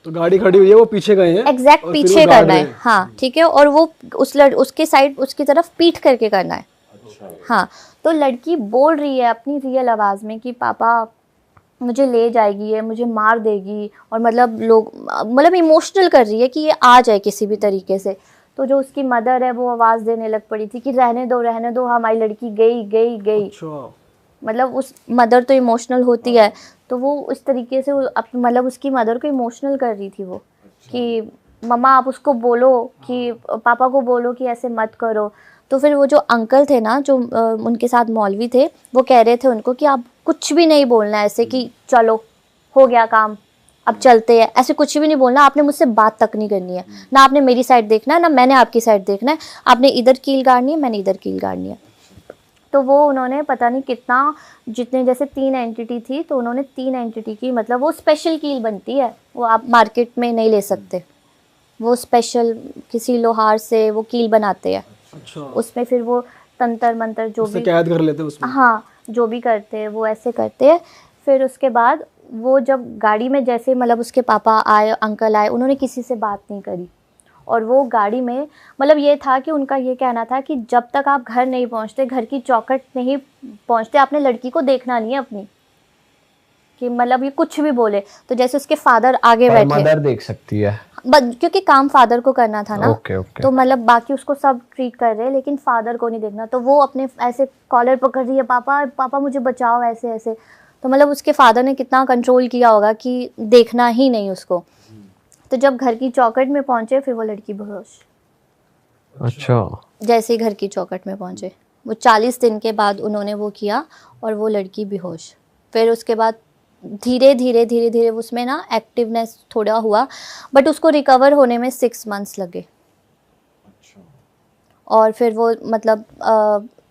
तो गाड़ी खड़ी हुई है, वो पीछे गए हैं एग्जैक्ट और फिर पीछे वो गाड़ करना रहे है। हैं। हाँ ठीक है, और वो उसके साइड उसकी तरफ पीठ करके करना है। हाँ, तो लड़की बोल रही है अपनी रियल आवाज़ में कि पापा मुझे ले जाएगी, ये मुझे मार देगी, और मतलब लोग मतलब इमोशनल कर रही है कि ये आ जाए किसी भी तरीके से। तो जो उसकी मदर है वो आवाज़ देने लग पड़ी थी कि रहने दो, हमारी लड़की गई गई गई। अच्छा। मतलब उस मदर तो इमोशनल होती है, तो वो उस तरीके से मतलब उसकी मदर को इमोशनल कर रही थी वो कि मम्मा आप उसको बोलो कि पापा को बोलो कि ऐसे मत करो। तो फिर वो जो अंकल थे ना जो उनके साथ मौलवी थे, वो कह रहे थे उनको कि आप कुछ भी नहीं बोलना ऐसे कि चलो हो गया काम अब चलते हैं, ऐसे कुछ भी नहीं बोलना, आपने मुझसे बात तक नहीं करनी है, ना आपने मेरी साइड देखना है ना मैंने आपकी साइड देखना है, आपने इधर कील गाड़नी है मैंने इधर कील गाड़नी है। तो वो उन्होंने पता नहीं कितना, जितने जैसे 3 एंटिटी थी तो उन्होंने 3 एंटिटी की, मतलब वो स्पेशल कील बनती है, वो आप मार्केट में नहीं ले सकते, वो स्पेशल किसी लोहार से वो कील बनाते हैं। अच्छा। उसमें फिर वो तंत्र मंत्र जो उससे भी, कैद कर लेते हैं उसमें। हाँ जो भी करते हैं वो ऐसे करते हैं। फिर उसके बाद वो जब गाड़ी में जैसे मतलब उसके पापा आए अंकल आए, उन्होंने किसी से बात नहीं करी, और वो गाड़ी में मतलब ये था कि उनका ये कहना था कि जब तक आप घर नहीं पहुंचते, घर की चौखट नहीं पहुंचते, आपने लड़की को देखना नहीं है अपनी, कि मतलब ये कुछ भी बोले। तो जैसे उसके फादर आगे पर बैठे, मदर देख सकती है, क्योंकि काम फादर को करना था ना। Okay okay. तो मतलब बाकी उसको सब ट्रीट कर रहे हैं लेकिन फादर को नहीं देखना, तो वो अपने ऐसे कॉलर पकड़ रही है, पापा पापा मुझे बचाओ ऐसे ऐसे। तो मतलब उसके फादर ने कितना कंट्रोल किया होगा कि देखना ही नहीं उसको। तो जब घर की चौखट में पहुंचे फिर वो लड़की बेहोश। अच्छा। जैसे ही घर की चौखट में पहुंचे, वो 40 दिन के बाद उन्होंने वो किया और वो लड़की बेहोश। फिर उसके बाद धीरे धीरे धीरे धीरे उसमें ना एक्टिवनेस थोड़ा हुआ, बट उसको रिकवर होने में 6 मंथ्स लगे। और फिर वो मतलब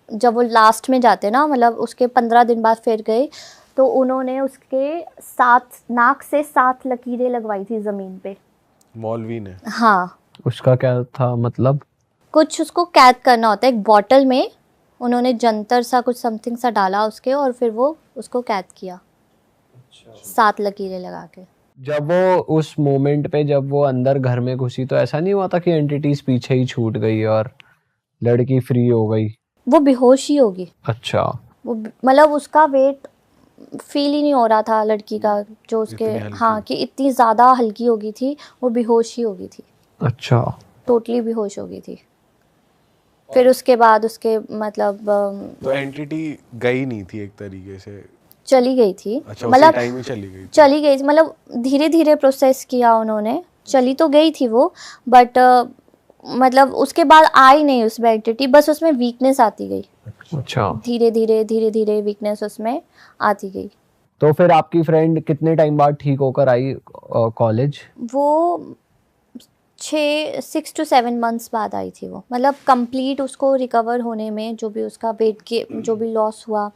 जब वो लास्ट में जाते ना, मतलब उसके 15 दिन बाद फिर गए, तो उन्होंने उसके 7 नाक से 7 लकीरें लगवाई थी ज़मीन पे। मौलवी ने? हाँ, उसका क्या था मतलब? कुछ उसको कैद करना होता है एक बॉटल में, उन्होंने जंतर सा कुछ समथिंग सा डाला उसके, और फिर वो उसको कैद किया 7 लकीरें लगा के। जब वो उस मोमेंट पे जब वो अंदर घर में घुसी तो ऐसा नहीं हुआ था कि एंटिटीज पीछे ही छूट गई और लड़की फ्री हो गई? वो बेहोश ही होगी। अच्छा। वो मतलब उसका वेट फील ही नहीं हो रहा था लड़की का, जो उसके हाँ कि इतनी ज़्यादा हल्की हो गई थी, वो बेहोश ही हो गई थी। अच्छा। टोटली बेहोश हो गई थी। फिर उसके बाद उसके मतलब तो एंटिटी गई नहीं थी एक तरीके से? चली गई थी। अच्छा, मतलब उसी टाइम ही चली गई थी? चली गई थी, मतलब धीरे धीरे प्रोसेस किया उन्होंने, चली तो गई थी वो, बट मतलब उसके बाद आई नहीं उसमें एंटिटी, बस उसमें वीकनेस आती गई। अच्छा। धीरे धीरे वीकनेस उसमें आती गई। तो फिर आपकी फ्रेंड कितने टाइम बाद ठीक होकर आई कॉलेज? वो 6 to 7 मंथ्स बाद आई थी वो, मतलब कंप्लीट उसको रिकवर होने में, जो भी उसका वेट के जो भी लॉस हुआ,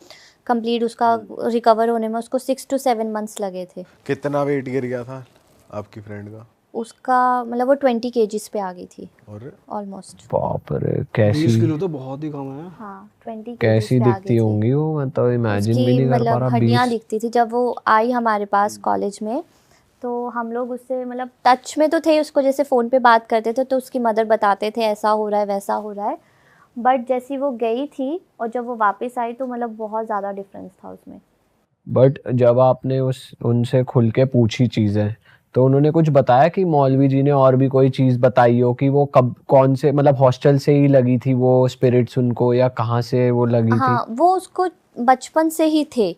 कंप्लीट उसका रिकवर होने में उसको 6 to 7 मंथ्स लगे थे। कितना वेट गिर गया था आपकी फ्रेंड का? उसका मतलब वो 20 kgs पे आ गई थी और ऑलमोस्ट। बाप रे, कैसी 20 किलो तो बहुत ही कम है। हाँ 20 kgs कैसी पे आ दिखती गई थी। होंगी वो, मैं तो इमेजिन भी उसकी नहीं कर पा मतलब रहा। हड्डियाँ 20? दिखती थी जब वो आई हमारे पास कॉलेज में, तो हम लोग उससे मतलब टच में तो थे, उसको जैसे फ़ोन पे बात करते थे तो उसकी मदर बताते थे ऐसा हो रहा है वैसा हो रहा है, बट जैसी वो गई थी और जब वो वापस आई तो मतलब बहुत ज़्यादा डिफरेंस था उसमें। बट जब आपने उनसे खुल के पूछी चीजें, तो उन्होंने कुछ बताया कि मौलवी जी ने और भी कोई चीज बताई हो कि वो कब कौन से मतलब हॉस्टल से ही लगी थी वो स्पिरिट्स उनको, या कहाँ से वो लगी थी? हाँ, वो उसको बचपन से ही थे।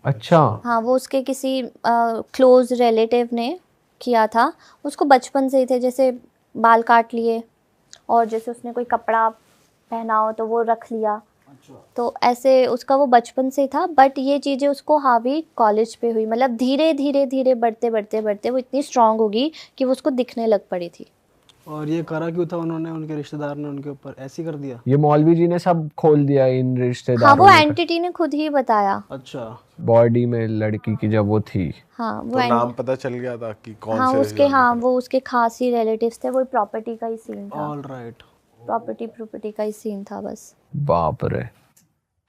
अच्छा। हाँ, वो उसके किसी क्लोज रिलेटिव ने किया था, उसको बचपन से ही थे, जैसे बाल काट लिए और जैसे उसने कोई कपड़ा पहना हो तो वो रख लिया। तो ऐसे उसका वो बचपन से ही था, बट ये चीज़ें उसको हावी कॉलेज पे हुई, मतलब धीरे धीरे धीरे बढ़ते वो इतनी स्ट्रांग होगी कि वो उसको दिखने लग पड़ी थी। और ये करा क्यों था उन्होंने, उनके रिश्तेदार ने उनके ऊपर ऐसे ही कर दिया? ये मौलवी जी ने सब खोल दिया इन हाँ, रिश्तेदारों वो ने? एंटिटी ने खुद ही बताया। अच्छा। बॉडी में लड़की की जब वो थी? हाँ वो तो नाम पता चल गया था कि कौन हाँ से उसके, हाँ वो उसके खास ही रिलेटिव्स थे, वो प्रॉपर्टी का ही सीन था। All right. प्रॉपर्टी का ही सीन था बस। बाप रे।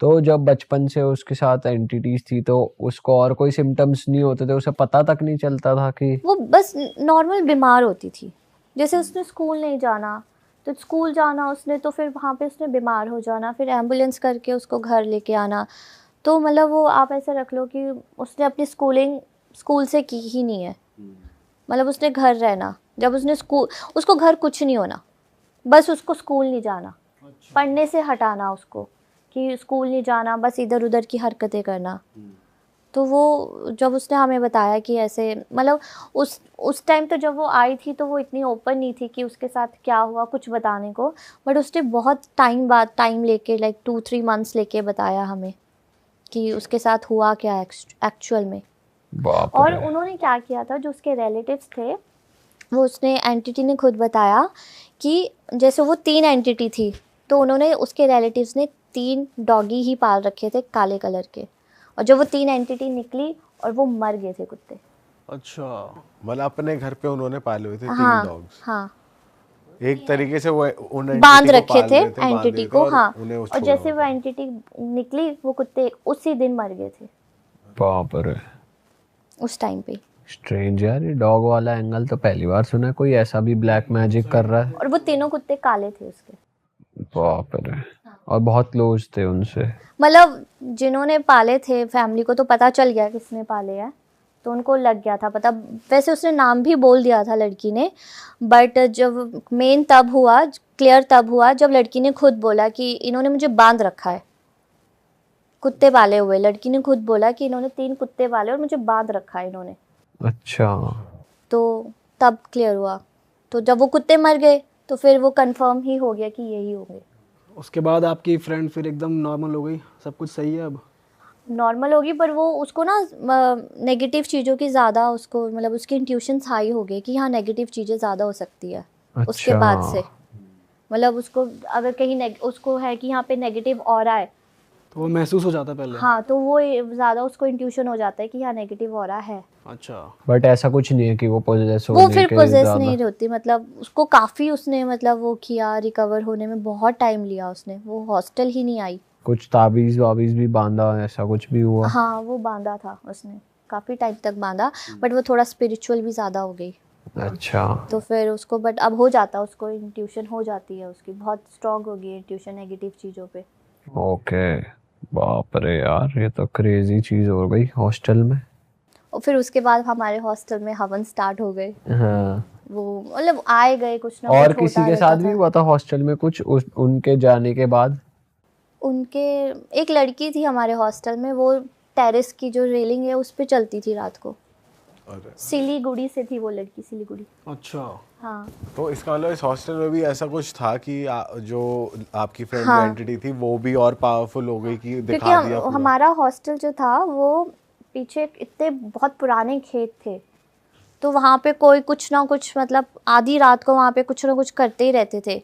तो जब बचपन से उसके साथ एंटिटीज थी तो उसको और कोई सिम्टम्स नहीं होते थे, उसे पता तक नहीं चलता था कि? वो बस नॉर्मल बीमार होती थी, जैसे उसने स्कूल नहीं जाना तो स्कूल जाना उसने, तो फिर वहाँ पे उसने बीमार हो जाना, फिर एम्बुलेंस करके उसको घर लेके आना। तो मतलब वो आप ऐसे रख लो कि उसने अपनी स्कूलिंग स्कूल से की ही नहीं है, मतलब उसने घर रहना, जब उसने स्कूल, उसको घर कुछ नहीं होना, बस उसको स्कूल नहीं जाना, पढ़ने से हटाना उसको, कि स्कूल नहीं जाना, बस इधर उधर की हरकतें करना। तो वो जब उसने हमें बताया कि ऐसे, मतलब उस टाइम तो जब वो आई थी तो वो इतनी ओपन नहीं थी कि उसके साथ क्या हुआ कुछ बताने को, बट उसने बहुत टाइम बाद टाइम लेके, लाइक 2-3 मंथ्स लेके बताया हमें कि उसके साथ हुआ क्या एक्चुअल में। बाप और रे। उन्होंने क्या किया था, जो उसके रिलेटिव्स थे, वो उसने एंटिटी ने खुद बताया कि जैसे वो 3 एंटिटी थी, तो उन्होंने उसके रिलेटिव्स ने 3 डॉगी ही पाल रखे थे काले कलर के, और जब वो 3 एंटिटी निकली और वो मर गए थे कुत्ते। अच्छा। मतलब अपने घर पे उन्होंने पाले हुए थे 3 हाँ डॉग्स? हाँ, एक तरीके से वो उन बांध entity को रखे पाल थे रहे थे, बांध एंटिटी रहे थे को। और हाँ, उन्हें और छोड़ा जैसे हुआ वो था। एंटिटी निकली वो कुत्ते उसी दिन मर गए थे, बाप रे। उस टाइम पे। स्ट्रेंज यार, ये डॉग वाला एंगल तो पहली बार सुना है, कोई ऐसा भी ब्लैक मैजिक कर रहा है। और वो तीनों कुत्ते काले थे उसके, बाप रे। और बहुत क्लोज थे उनसे? मतलब जिन्होंने पाले थे फैमिली को तो पता चल गया किसने पाले हैं, तो उनको लग गया था पता। वैसे उसने नाम भी बोल दिया था लड़की ने, बट जब मेन तब हुआ, क्लियर तब हुआ जब लड़की ने खुद बोला कि इन्होंने मुझे बांध रखा है, कुत्ते पाले हुए। लड़की ने खुद बोला कि इन्होंने 3 कुत्ते पाले और मुझे बांध रखा है इन्होंने। अच्छा। तो तब क्लियर हुआ, तो जब वो कुत्ते मर गए तो फिर वो कंफर्म ही हो गया कि यही होंगे। उसके बाद आपकी फ्रेंड फिर एकदम नॉर्मल हो गई, सब कुछ सही है अब? नॉर्मल होगी, पर वो उसको ना नेगेटिव चीज़ों की ज़्यादा उसको मतलब उसकी इंट्यूशंस हाई हो गई कि हाँ नेगेटिव चीज़ें ज़्यादा हो सकती है उसके बाद से। मतलब उसको अगर कहीं उसको है कि यहाँ पे नेगेटिव ऑरा है, तो वो महसूस हो जाता है पहले। हाँ तो वो ज़्यादा उसको इंट्यूशन हो जाता है कि हाँ नेगेटिव ऑरा है। अच्छा। बट ऐसा कुछ नहीं है कि वो पोजेस वो होने फिर के पोजेस ज़्यादा। नहीं होती, मतलब उसको काफ़ी उसने मतलब वो किया, रिकवर होने में बहुत टाइम लिया उसने, वो हॉस्टल ही नहीं आई। कुछ ताबीज़ वाबीज़ भी बांधा, ऐसा कुछ भी हुआ? हाँ वो बांधा था उसने, काफ़ी टाइम तक बांधा, बट वो थोड़ा स्पिरिचुअल भी ज़्यादा हो गई अच्छा। तो फिर उसको, बट अब हो जाता, उसको इंट्यूशन हो जाती है उसकी, बहुत स्ट्रांग हो गई इंट्यूशन नेगेटिव चीज़ों पे। ओके। बाप रे यार, ये तो क्रेजी चीज़ हो गई हॉस्टल में। और फिर उसके बाद हमारे हॉस्टल में हवन स्टार्ट हो गए, हाँ। वो मतलब आए गए कुछ ना और कुछ किसी होता के रहता साथ भी था। हुआ था हॉस्टल में कुछ उनके जाने के बाद? उनके एक लड़की थी हमारे हॉस्टल में, वो टेरेस की जो रेलिंग है उस पे चलती थी रात को। अरे सिलीगुड़ी से थी वो लड़की, सिलीगुड़ी। अच्छा। हाँ तो इसका मतलब इस हॉस्टल में भी ऐसा कुछ था कि जो आपकी फ्रेंड हाँ, एंटिटी थी वो भी और पावरफुल हो गई कि क्योंकि दिखा दिया पूरा? हमारा हॉस्टल जो था वो पीछे इतने बहुत पुराने खेत थे, तो वहाँ पे कोई कुछ ना कुछ मतलब आधी रात को वहाँ पे कुछ ना कुछ करते ही रहते थे,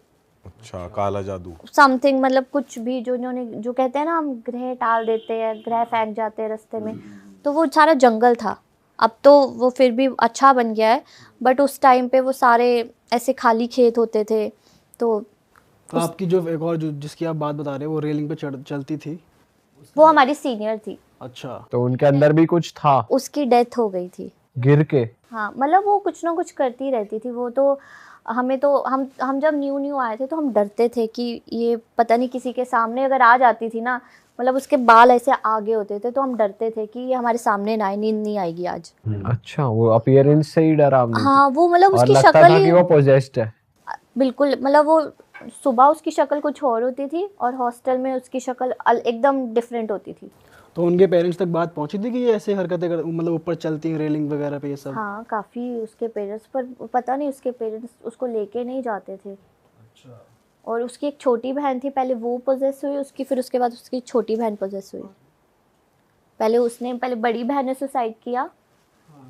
अच्छा, काला जादू। समथिंग मतलब कुछ भी जो इन्होंने जो कहते हैं ना हम ग्रह टाल देते हैं, ग्रह फेंक जाते हैं रास्ते में, तो वो सारा जंगल था। अब तो वो फिर भी अच्छा बन गया है, बट उस टाइम पे वो सारे ऐसे खाली खेत होते थे। तो तो आपकी जो एक और जो जिसकी आप बात बता रहे हैं वो रेलिंग पे चलती थी? वो हमारी सीनियर थी, अच्छा। तो उनके अंदर भी कुछ था उसकी डेथ हो गई थी। गिर के? हाँ मतलब वो कुछ ना कुछ करती रहती थी वो, तो हमें तो हम जब न्यू न्यू आए थे तो हम डरते थे कि ये पता नहीं किसी के सामने अगर आ जाती थी ना, मतलब उसके बाल ऐसे आगे होते थे, तो हम डरते थे कि ये हमारे सामने ना आए, नींद नहीं आएगी आज। अच्छा, वो अपीयरेंस से ही डरावनी थी? हाँ वो मतलब और उसकी लगता शक्ल था ही कि वो पोजेस्ड है? बिल्कुल, मतलब वो सुबह उसकी शक्ल कुछ और होती थी और हॉस्टल में उसकी शक्ल एकदम डिफरेंट होती थी। तो उनके पेरेंट्स तक बात पहुंची थी कि ये ऐसे हरकतें कर मतलब ऊपर चलती हैं रेलिंग वगैरह पे ये सब? हाँ काफ़ी उसके पेरेंट्स, पर पता नहीं उसके पेरेंट्स उसको लेके नहीं जाते थे। अच्छा। और उसकी एक छोटी बहन थी, पहले वो पोजेस हुई उसकी, फिर उसके बाद उसकी छोटी बहन पोजेस हुई। पहले बड़ी बहन ने सुसाइड किया,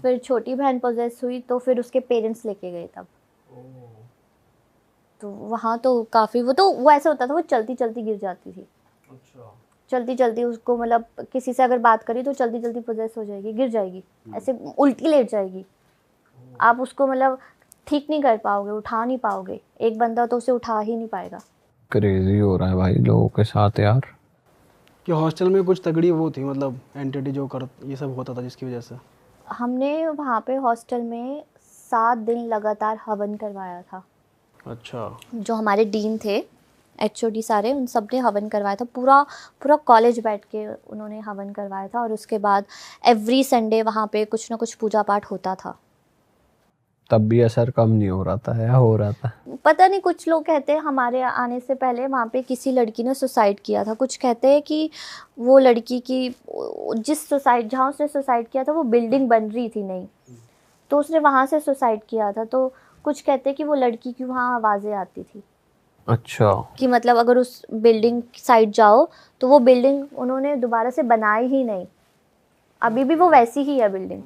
फिर छोटी बहन पोजेस हुई, तो फिर उसके पेरेंट्स लेके गए तब। तो वहाँ तो काफ़ी वो ऐसा होता था, वो चलती चलती गिर जाती थी। अच्छा। चलती चलती उसको मतलब किसी से अगर बात करी तो चलती चलती पोजेस हो जाएगी, गिर जाएगी, ऐसे उल्टी लेट जाएगी। आप उसको मतलब ठीक नहीं कर पाओगे, उठा नहीं पाओगे, एक बंदा तो उसे उठा ही नहीं पाएगा। क्रेजी हो रहा है भाई लोगों के साथ यार। कि हॉस्टल में कुछ तगड़ी वो थी मतलब एंटिटी जो कर ये सब होता था जिसकी वजह से? हमने वहाँ पे हॉस्टल में 7 दिन लगातार हवन करवाया था। अच्छा। जो हमारे डीन थे, एचओडी सारे, उन सब ने हवन करवाया था, पूरा पूरा कॉलेज बैठ के उन्होंने हवन करवाया था। और उसके बाद एवरी संडे वहाँ पे कुछ ना कुछ पूजा पाठ होता था। तब भी असर कम नहीं हो रहा था या हो रहा था? पता नहीं, कुछ लोग कहते हैं हमारे आने से पहले वहाँ पे किसी लड़की ने सुसाइड किया था, कुछ कहते हैं कि वो लड़की की जिस सुसाइड जहाँ उसने सुसाइड किया था वो बिल्डिंग बन रही थी नहीं, तो उसने वहाँ से सुसाइड किया था। तो कुछ कहते हैं कि वो लड़की की वहाँ आवाज़ें आती थी अच्छा। कि मतलब अगर उस बिल्डिंग साइड जाओ तो वो बिल्डिंग उन्होंने दोबारा से बनाई ही नहीं, अभी भी वो वैसी ही है बिल्डिंग,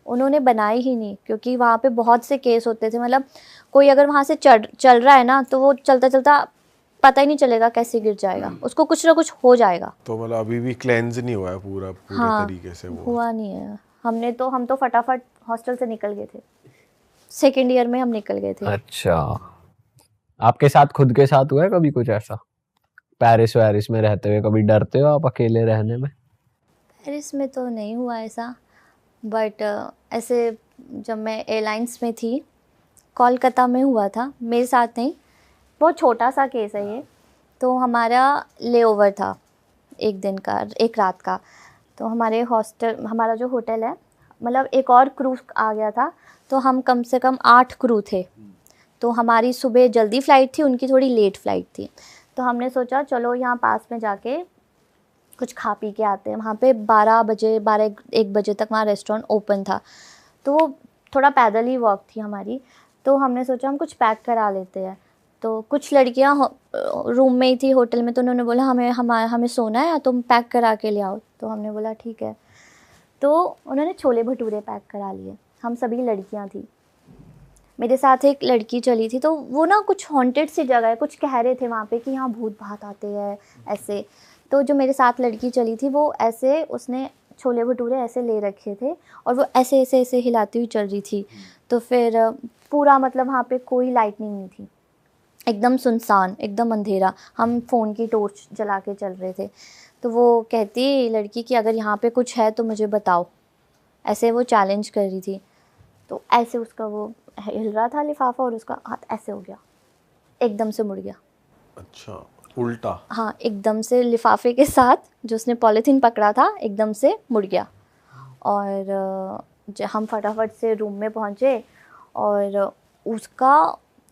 उन्होंने बनाई ही नहीं, क्योंकि वहाँ पे बहुत से केस होते थे। मतलब कोई अगर वहाँ से चल रहा है ना, तो वो चलता चलता पता ही नहीं चलेगा कैसे गिर जाएगा, उसको कुछ ना कुछ हो जाएगा। तो मतलब अभी भी क्लेंज नहीं हुआ है पूरे हाँ तरीके से वो? हुआ नहीं है। हम तो फटाफट हॉस्टल से निकल गए थे, सेकेंड ईयर में हम निकल गए थे। अच्छा, आपके साथ खुद के साथ हुआ है कभी कुछ ऐसा पेरिस वैरिस में रहते हुए? कभी डरते हो आप अकेले रहने में? पेरिस में तो नहीं हुआ ऐसा, बट ऐसे जब मैं एयरलाइंस में थी, कोलकाता में हुआ था, मेरे साथ नहीं, बहुत छोटा सा केस है ये। तो हमारा लेओवर था एक दिन का, एक रात का। तो हमारा जो होटल है, मतलब एक और क्रू आ गया था, तो हम कम से कम 8 क्रू थे। तो हमारी सुबह जल्दी फ़्लाइट थी, उनकी थोड़ी लेट फ़्लाइट थी। तो हमने सोचा चलो यहाँ पास में जाके कुछ खा पी के आते हैं। वहाँ पे 12-1 बजे तक वहाँ रेस्टोरेंट ओपन था, तो वो थोड़ा पैदल ही वॉक थी हमारी। तो हमने सोचा हम कुछ पैक करा लेते हैं। तो कुछ लड़कियां रूम में ही थी होटल में, तो उन्होंने बोला हमें सोना है, तुम पैक करा के ले आओ। तो हमने बोला ठीक है। तो उन्होंने छोले भटूरे पैक करा लिए। हम सभी लड़कियां थी, मेरे साथ एक लड़की चली थी। तो वो ना कुछ हॉन्टेड सी जगह है, कुछ कह रहे थे वहाँ पे कि यहाँ भूत भात आते हैं ऐसे। तो जो मेरे साथ लड़की चली थी वो ऐसे, उसने छोले भटूरे ऐसे ले रखे थे और वो ऐसे ऐसे ऐसे हिलाती हुई चल रही थी। तो फिर पूरा मतलब वहाँ पे कोई लाइटनिंग नहीं थी, एकदम सुनसान, एकदम अंधेरा। हम फ़ोन की टॉर्च जला के चल रहे थे। तो वो कहती लड़की कि अगर यहाँ पे कुछ है तो मुझे बताओ, ऐसे वो चैलेंज कर रही थी। तो ऐसे उसका वो हिल रहा था लिफाफा और उसका हाथ ऐसे हो गया, एकदम से मुड़ गया। अच्छा, उल्टा? हाँ, एकदम से लिफाफे के साथ जो उसने पॉलीथीन पकड़ा था एकदम से मुड़ गया। और जब हम फटाफट से रूम में पहुँचे और उसका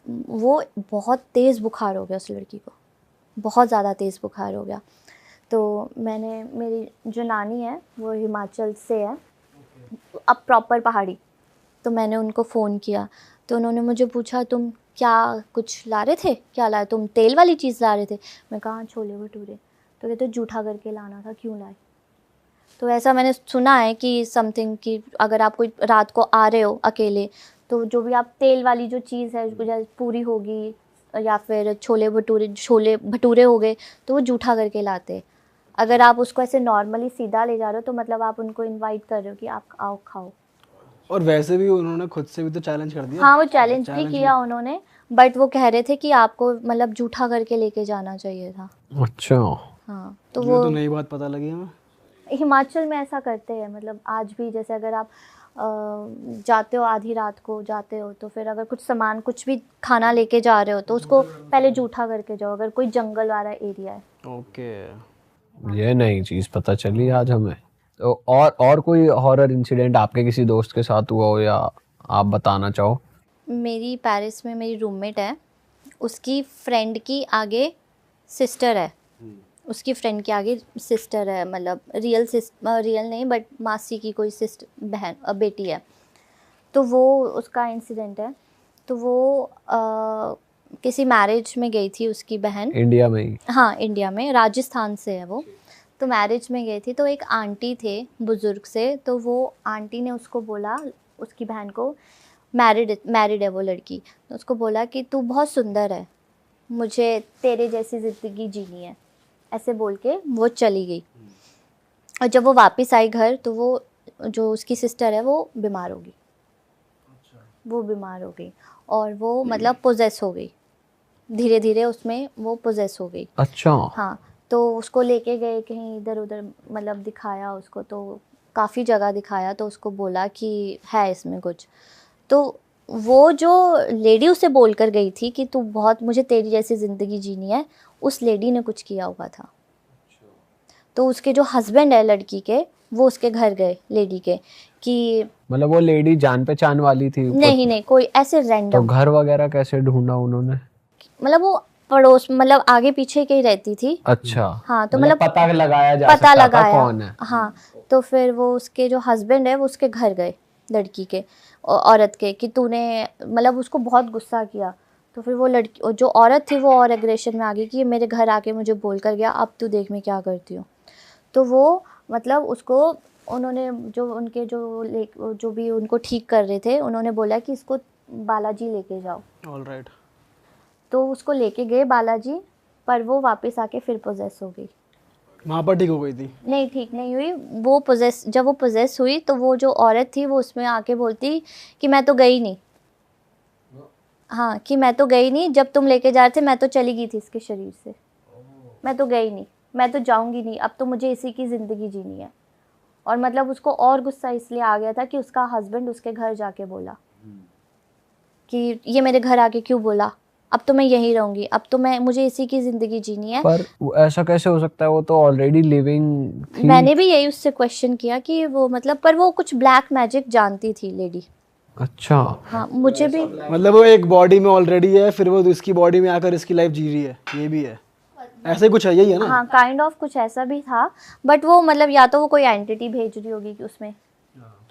वो बहुत तेज़ बुखार हो गया, उस लड़की को बहुत ज़्यादा तेज़ बुखार हो गया। तो मैंने, मेरी जो नानी है वो हिमाचल से है, अब प्रॉपर पहाड़ी। तो मैंने उनको फ़ोन किया तो उन्होंने मुझे पूछा तुम क्या कुछ ला रहे थे, क्या लाए तुम, तेल वाली चीज़ ला रहे थे? मैं कहा हाँ, छोले भटूरे। तो कहते जूठा करके लाना था, क्यों लाए? तो ऐसा मैंने सुना है कि समथिंग कि अगर आप कोई रात को आ रहे हो अकेले तो जो भी आप तेल वाली जो चीज़ है, जैसे पूरी होगी या फिर छोले भटूरे हो गए, तो वो जूठा करके लाते। अगर आप उसको ऐसे नॉर्मली सीधा ले जा रहे हो तो मतलब आप उनको इनवाइट कर रहे हो कि आप आओ खाओ। और वैसे भी उन्होंने खुद से भी तो चैलेंज कर दिया। हाँ, वो चैलेंज भी किया उन्होंने, बट वो कह रहे थे कि आपको मतलब जूठा करके लेके जाना चाहिए था। अच्छा। हाँ, तो ये वो तो नई बात पता लगी हमें। हिमाचल में ऐसा करते हैं, मतलब आज भी। जैसे अगर आप जाते हो आधी रात को जाते हो तो फिर अगर कुछ सामान, कुछ भी खाना लेके जा रहे हो तो उसको पहले जूठा करके जाओ, अगर कोई जंगल वाला एरिया है। ओके। ये नई चीज़ पता चली आज हमें। तो और कोई हॉरर इंसिडेंट आपके किसी दोस्त के साथ हुआ हो या आप बताना चाहो? मेरी पेरिस में मेरी रूममेट है, उसकी फ्रेंड की आगे सिस्टर है, उसकी फ्रेंड के आगे सिस्टर है, मतलब रियल नहीं बट मासी की कोई सिस्टर, बहन, बेटी है। तो वो उसका इंसिडेंट है। तो वो किसी मैरिज में गई थी उसकी बहन, इंडिया में ही? हाँ, इंडिया में, राजस्थान से है वो। तो मैरिज में गई थी तो एक आंटी थे बुज़ुर्ग से, तो वो आंटी ने उसको बोला, उसकी बहन को, मैरिड है वो लड़की, तो उसको बोला कि तू बहुत सुंदर है, मुझे तेरे जैसी ज़िंदगी जीनी है, ऐसे बोल के वो चली गई। और जब वो वापस आई घर तो वो जो उसकी सिस्टर है वो बीमार हो गई। वो बीमार हो गई और वो मतलब पोजेस हो गई, धीरे धीरे उसमें वो पोजेस हो गई। अच्छा। हाँ, तो उसको लेके गए कहीं इधर उधर, मतलब दिखाया उसको, तो काफ़ी जगह दिखाया, तो उसको बोला कि है इसमें कुछ। तो वो जो लेडी उसे बोल कर गई थी कि तू बहुत, मुझे तेरी जैसी ज़िंदगी जीनी है, उस लेडी ने कुछ किया हुआ था। तो उसके जो हस्बैंड है लड़की के, वो उसके घर गए लेडी के कि मतलब वो लेडी जान पहचान वाली थी? नहीं, कोई ऐसे तो रैंडम। घर वगैरह कैसे ढूंढा उन्होंने? मतलब वो पड़ोस, मतलब आगे पीछे के ही रहती थी। अच्छा। हाँ, तो मतलब पता लगाया जा पता सकता था लगाया कौन है? हाँ, तो फिर वो उसके जो हस्बैंड है वो उसके घर गए लड़की के, औरत के, कि तूने, मतलब उसको बहुत गुस्सा किया। तो फिर वो लड़की, जो औरत थी, वो और एग्रेशन में आ गई कि ये मेरे घर आके मुझे बोल कर गया, अब तू देख मैं क्या करती हूँ। तो वो मतलब उसको, उन्होंने जो उनके जो भी उनको ठीक कर रहे थे, उन्होंने बोला कि इसको बालाजी लेके जाओ। ऑलराइट। तो उसको लेके गए बालाजी, पर वो वापस आके फिर पोजेस हो गई। वहाँ पर ठीक हो गई थी? नहीं, ठीक नहीं हुई वो। जब वो पोजेस हुई तो वो जो औरत थी वो उसमें आके बोलती कि मैं तो गई नहीं। हाँ, कि मैं तो गई नहीं, जब तुम लेके जा रहे थे मैं तो चली गई थी इसके शरीर से, मैं तो गई नहीं, मैं तो जाऊंगी नहीं, अब तो मुझे इसी की ज़िंदगी जीनी है। और मतलब उसको और गुस्सा इसलिए आ गया था कि उसका हस्बैंड उसके घर जाके बोला कि ये मेरे घर आके क्यों बोला, अब तो मैं यहीं रहूंगी, अब तो मुझे इसी की ज़िंदगी जीनी है। पर ऐसा कैसे हो सकता है, वो तो ऑलरेडी लिविंग थी। मैंने भी यही उससे क्वेश्चन किया कि वो मतलब, पर वो कुछ ब्लैक मैजिक जानती थी लेडी। अच्छा। हाँ, मुझे भी। मतलब वो एक बॉडी में ऑलरेडी है, फिर वो इसकी बॉडी में आकर इसकी लाइफ जी रही है, ये भी है, ऐसे कुछ है, यही है ना? हाँ, काइंड ऑफ कुछ ऐसा भी था, बट वो मतलब या तो वो कोई एंटिटी भेज रही होगी कि उसमें,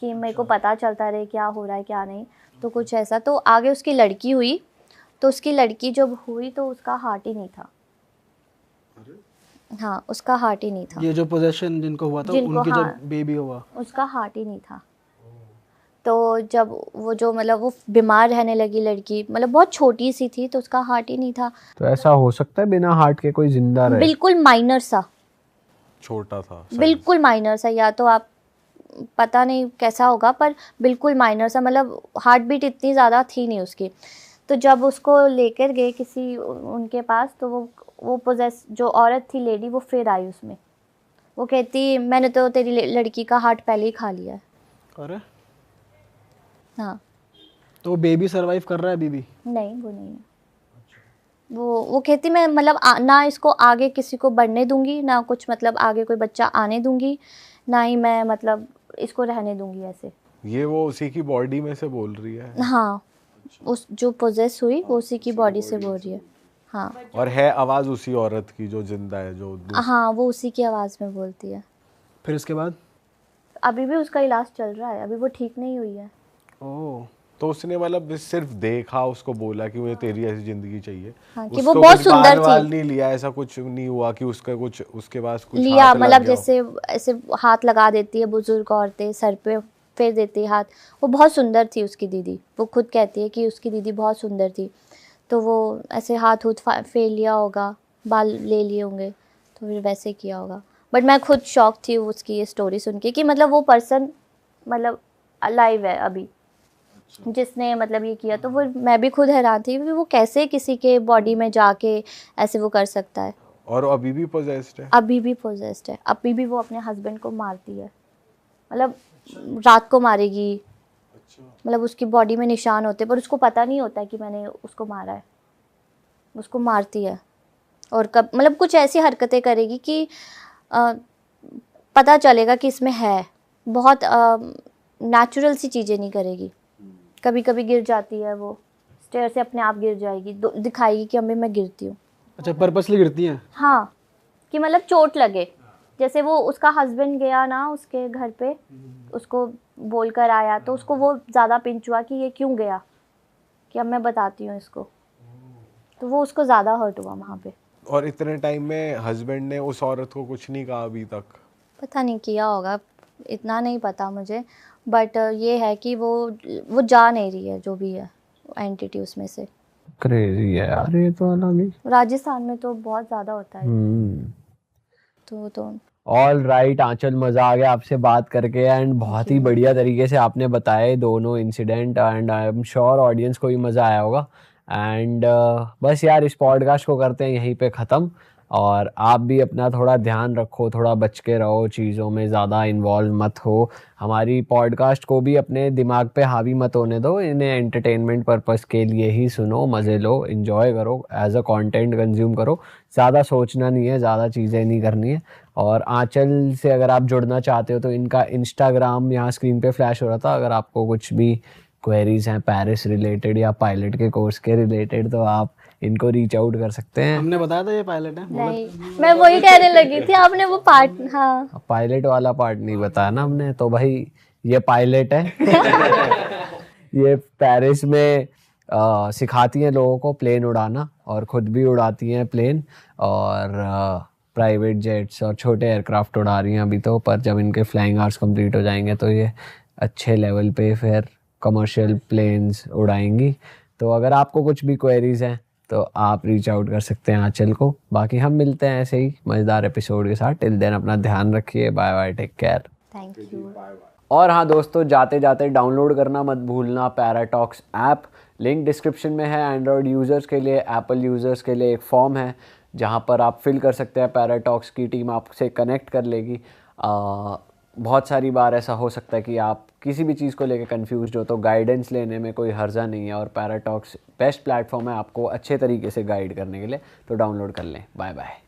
कि मेरे को पता चलता रहे क्या हो रहा है क्या नहीं, तो कुछ ऐसा। तो आगे उसकी लड़की हुई, तो उसकी लड़की जब हुई तो उसका हार्ट ही नहीं था। हाँ, उसका हार्ट ही नहीं था। ये जो पोजेशन जिनको हुआ था जिनको, उनकी हाँ, जब बेबी हुआ उसका हार्ट ही नहीं था। तो जब वो जो मतलब वो बीमार रहने लगी लड़की, मतलब बहुत छोटी सी थी, तो उसका हार्ट ही नहीं था। तो ऐसा हो सकता है बिना हार्ट के कोई जिंदा रहे? बिल्कुल माइनर सा, छोटा था बिल्कुल माइनर सा, या तो आप पता नहीं कैसा होगा, पर बिल्कुल माइनर सा, मतलब हार्ट बीट इतनी ज़्यादा थी नहीं उसकी। तो जब उसको लेकर गए किसी उनके पास, तो वो पोजेस जो औरत थी, लेडी, वो फिर आई उसमें। वो कहती मैंने तो तेरी लड़की का हार्ट पहले ही खा लिया है। अरे हाँ, तो बेबी सरवाइव कर रहा है अभी भी? नहीं वो नहीं है। वो कहती मैं मतलब ना इसको आगे किसी को बढ़ने दूंगी, ना कुछ मतलब आगे कोई बच्चा आने दूंगी, ना ही मैं मतलब इसको रहने दूंगी ऐसे। ये वो उसी की बॉडी में से बोल रही है? हाँ, उस जो पोजेस हुई वो उसी की बॉडी से बोल रही है। हाँ, और है आवाज उसी औरत की जो जिंदा है, जो हाँ, वो उसी की आवाज़ में बोलती है। फिर इसके बाद? अभी भी उसका इलाज चल रहा है, अभी वो ठीक नहीं हुई है। ओह, तो उसने मतलब सिर्फ देखा, उसको बोला कि मुझे तेरी ऐसी जिंदगी चाहिए। हाँ, कि वो उसको बहुत कुछ सुंदर बाल थी। नहीं लिया, ऐसा कुछ नहीं हुआ कि उसका कुछ उसके पास कुछ लिया, हाथ लग मतलब गया हो? जैसे ऐसे हाथ लगा देती है बुजुर्ग औरतें, सर पे फेर देती है हाथ। वो बहुत सुंदर थी उसकी दीदी, वो खुद कहती है कि उसकी दीदी बहुत सुंदर थी। तो वो ऐसे हाथ फेर लिया होगा, बाल ले लिए होंगे, तो फिर वैसे किया होगा। बट मैं खुद शॉक थी उसकी ये स्टोरी सुन के कि मतलब वो पर्सन मतलब अलाइव है अभी, जिसने मतलब ये किया। तो वो मैं भी खुद हैरान थी कि वो कैसे किसी के बॉडी में जाके ऐसे वो कर सकता है। और अभी भी पोजेस्ड है? अभी भी पोजेस्ड है, अभी भी वो अपने हस्बैंड को मारती है, मतलब रात को मारेगी। मतलब उसकी बॉडी में निशान होते, पर उसको पता नहीं होता है कि मैंने उसको मारा है। उसको मारती है, और कब मतलब कुछ ऐसी हरकतें करेगी कि पता चलेगा कि इसमें है। बहुत नेचुरल सी चीज़ें नहीं करेगी। कभी कभी गिर जाती है, वो स्टेयर से अपने आप गिर जाएगी, दिखाएगी कि अम्मी मैं गिरती हूँ। अच्छा, पर्पसली गिरती हैं? हाँ, कि मतलब चोट लगे। जैसे वो उसका हस्बैंड गया ना उसके घर पे, उसको बोल कर आया, तो उसको वो ज़्यादा पिंच हुआ कि ये क्यों गया, कि अब मैं बताती हूँ इसको। तो वो उसको ज़्यादा हर्ट हुआ वहाँ पे। और इतने टाइम में हस्बैंड ने उस औरत को कुछ नहीं कहा अभी तक? पता नहीं किया होगा, इतना नहीं पता मुझे। बट ये है कि वो जा नहीं रही है, जो भी है एंटिटी उसमें से। क्रेजी है यार, ये तो अलग ही। राजस्थान में तो बहुत ज़्यादा होता है। तो ऑल राइट आंचल, मज़ा आ गया आपसे बात करके एंड बहुत ही बढ़िया तरीके से आपने बताए दोनों incident and I am sure audience को भी मज़ा आया होगा। एंड बस यार इस पॉडकास्ट को करते हैं यहीं पे ख़त्म। और आप भी अपना थोड़ा ध्यान रखो, थोड़ा बच के रहो, चीज़ों में ज़्यादा इन्वॉल्व मत हो। हमारी पॉडकास्ट को भी अपने दिमाग पे हावी मत होने दो, इन्हें एंटरटेनमेंट पर्पस के लिए ही सुनो, मज़े लो, इन्जॉय करो, एज अ कंटेंट कंज्यूम करो। ज़्यादा सोचना नहीं है, ज़्यादा चीज़ें नहीं करनी है। और आंचल से अगर आप जुड़ना चाहते हो तो इनका इंस्टाग्राम यहाँ स्क्रीन पे फ्लैश हो रहा था। अगर आपको कुछ भी क्वेरीज हैं पेरिस रिलेटेड या पायलट के कोर्स के रिलेटेड, तो आप इनको रीच आउट कर सकते हैं। हमने बताया था ये पायलट है? नहीं, मैं वही कहने लगी थी, आपने वो पार्ट, हाँ पायलट वाला पार्ट नहीं बताया ना हमने, तो भाई ये पायलट है। ये पेरिस में सिखाती हैं लोगों को प्लेन उड़ाना, और खुद भी उड़ाती हैं प्लेन, और प्राइवेट जेट्स और छोटे एयरक्राफ्ट उड़ा रही हैं अभी तो। पर जब इनके फ्लाइंग आवर्स कंप्लीट हो जाएंगे तो ये अच्छे लेवल पे फिर कमर्शियल प्लेन्स उड़ाएंगी। तो अगर आपको कुछ भी क्वेरीज हैं तो आप रीच आउट कर सकते हैं आंचल को। बाकी हम मिलते हैं ऐसे ही मज़ेदार एपिसोड के साथ। टिल देन अपना ध्यान रखिए, bye bye, take care. Thank you. और हाँ दोस्तों, जाते जाते डाउनलोड करना मत भूलना पैराटॉक्स ऐप। लिंक डिस्क्रिप्शन में है। एंड्रॉयड यूज़र्स के लिए, एप्पल यूज़र्स के लिए एक फॉर्म है जहाँ पर आप फिल कर सकते हैं। पैराटॉक्स की टीम आपसे कनेक्ट कर लेगी। बहुत सारी बार ऐसा हो सकता है कि आप किसी भी चीज़ को लेकर कंफ्यूज हो, तो गाइडेंस लेने में कोई हर्जा नहीं है, और पैराटॉक्स बेस्ट प्लेटफॉर्म है आपको अच्छे तरीके से गाइड करने के लिए। तो डाउनलोड कर लें। Bye bye.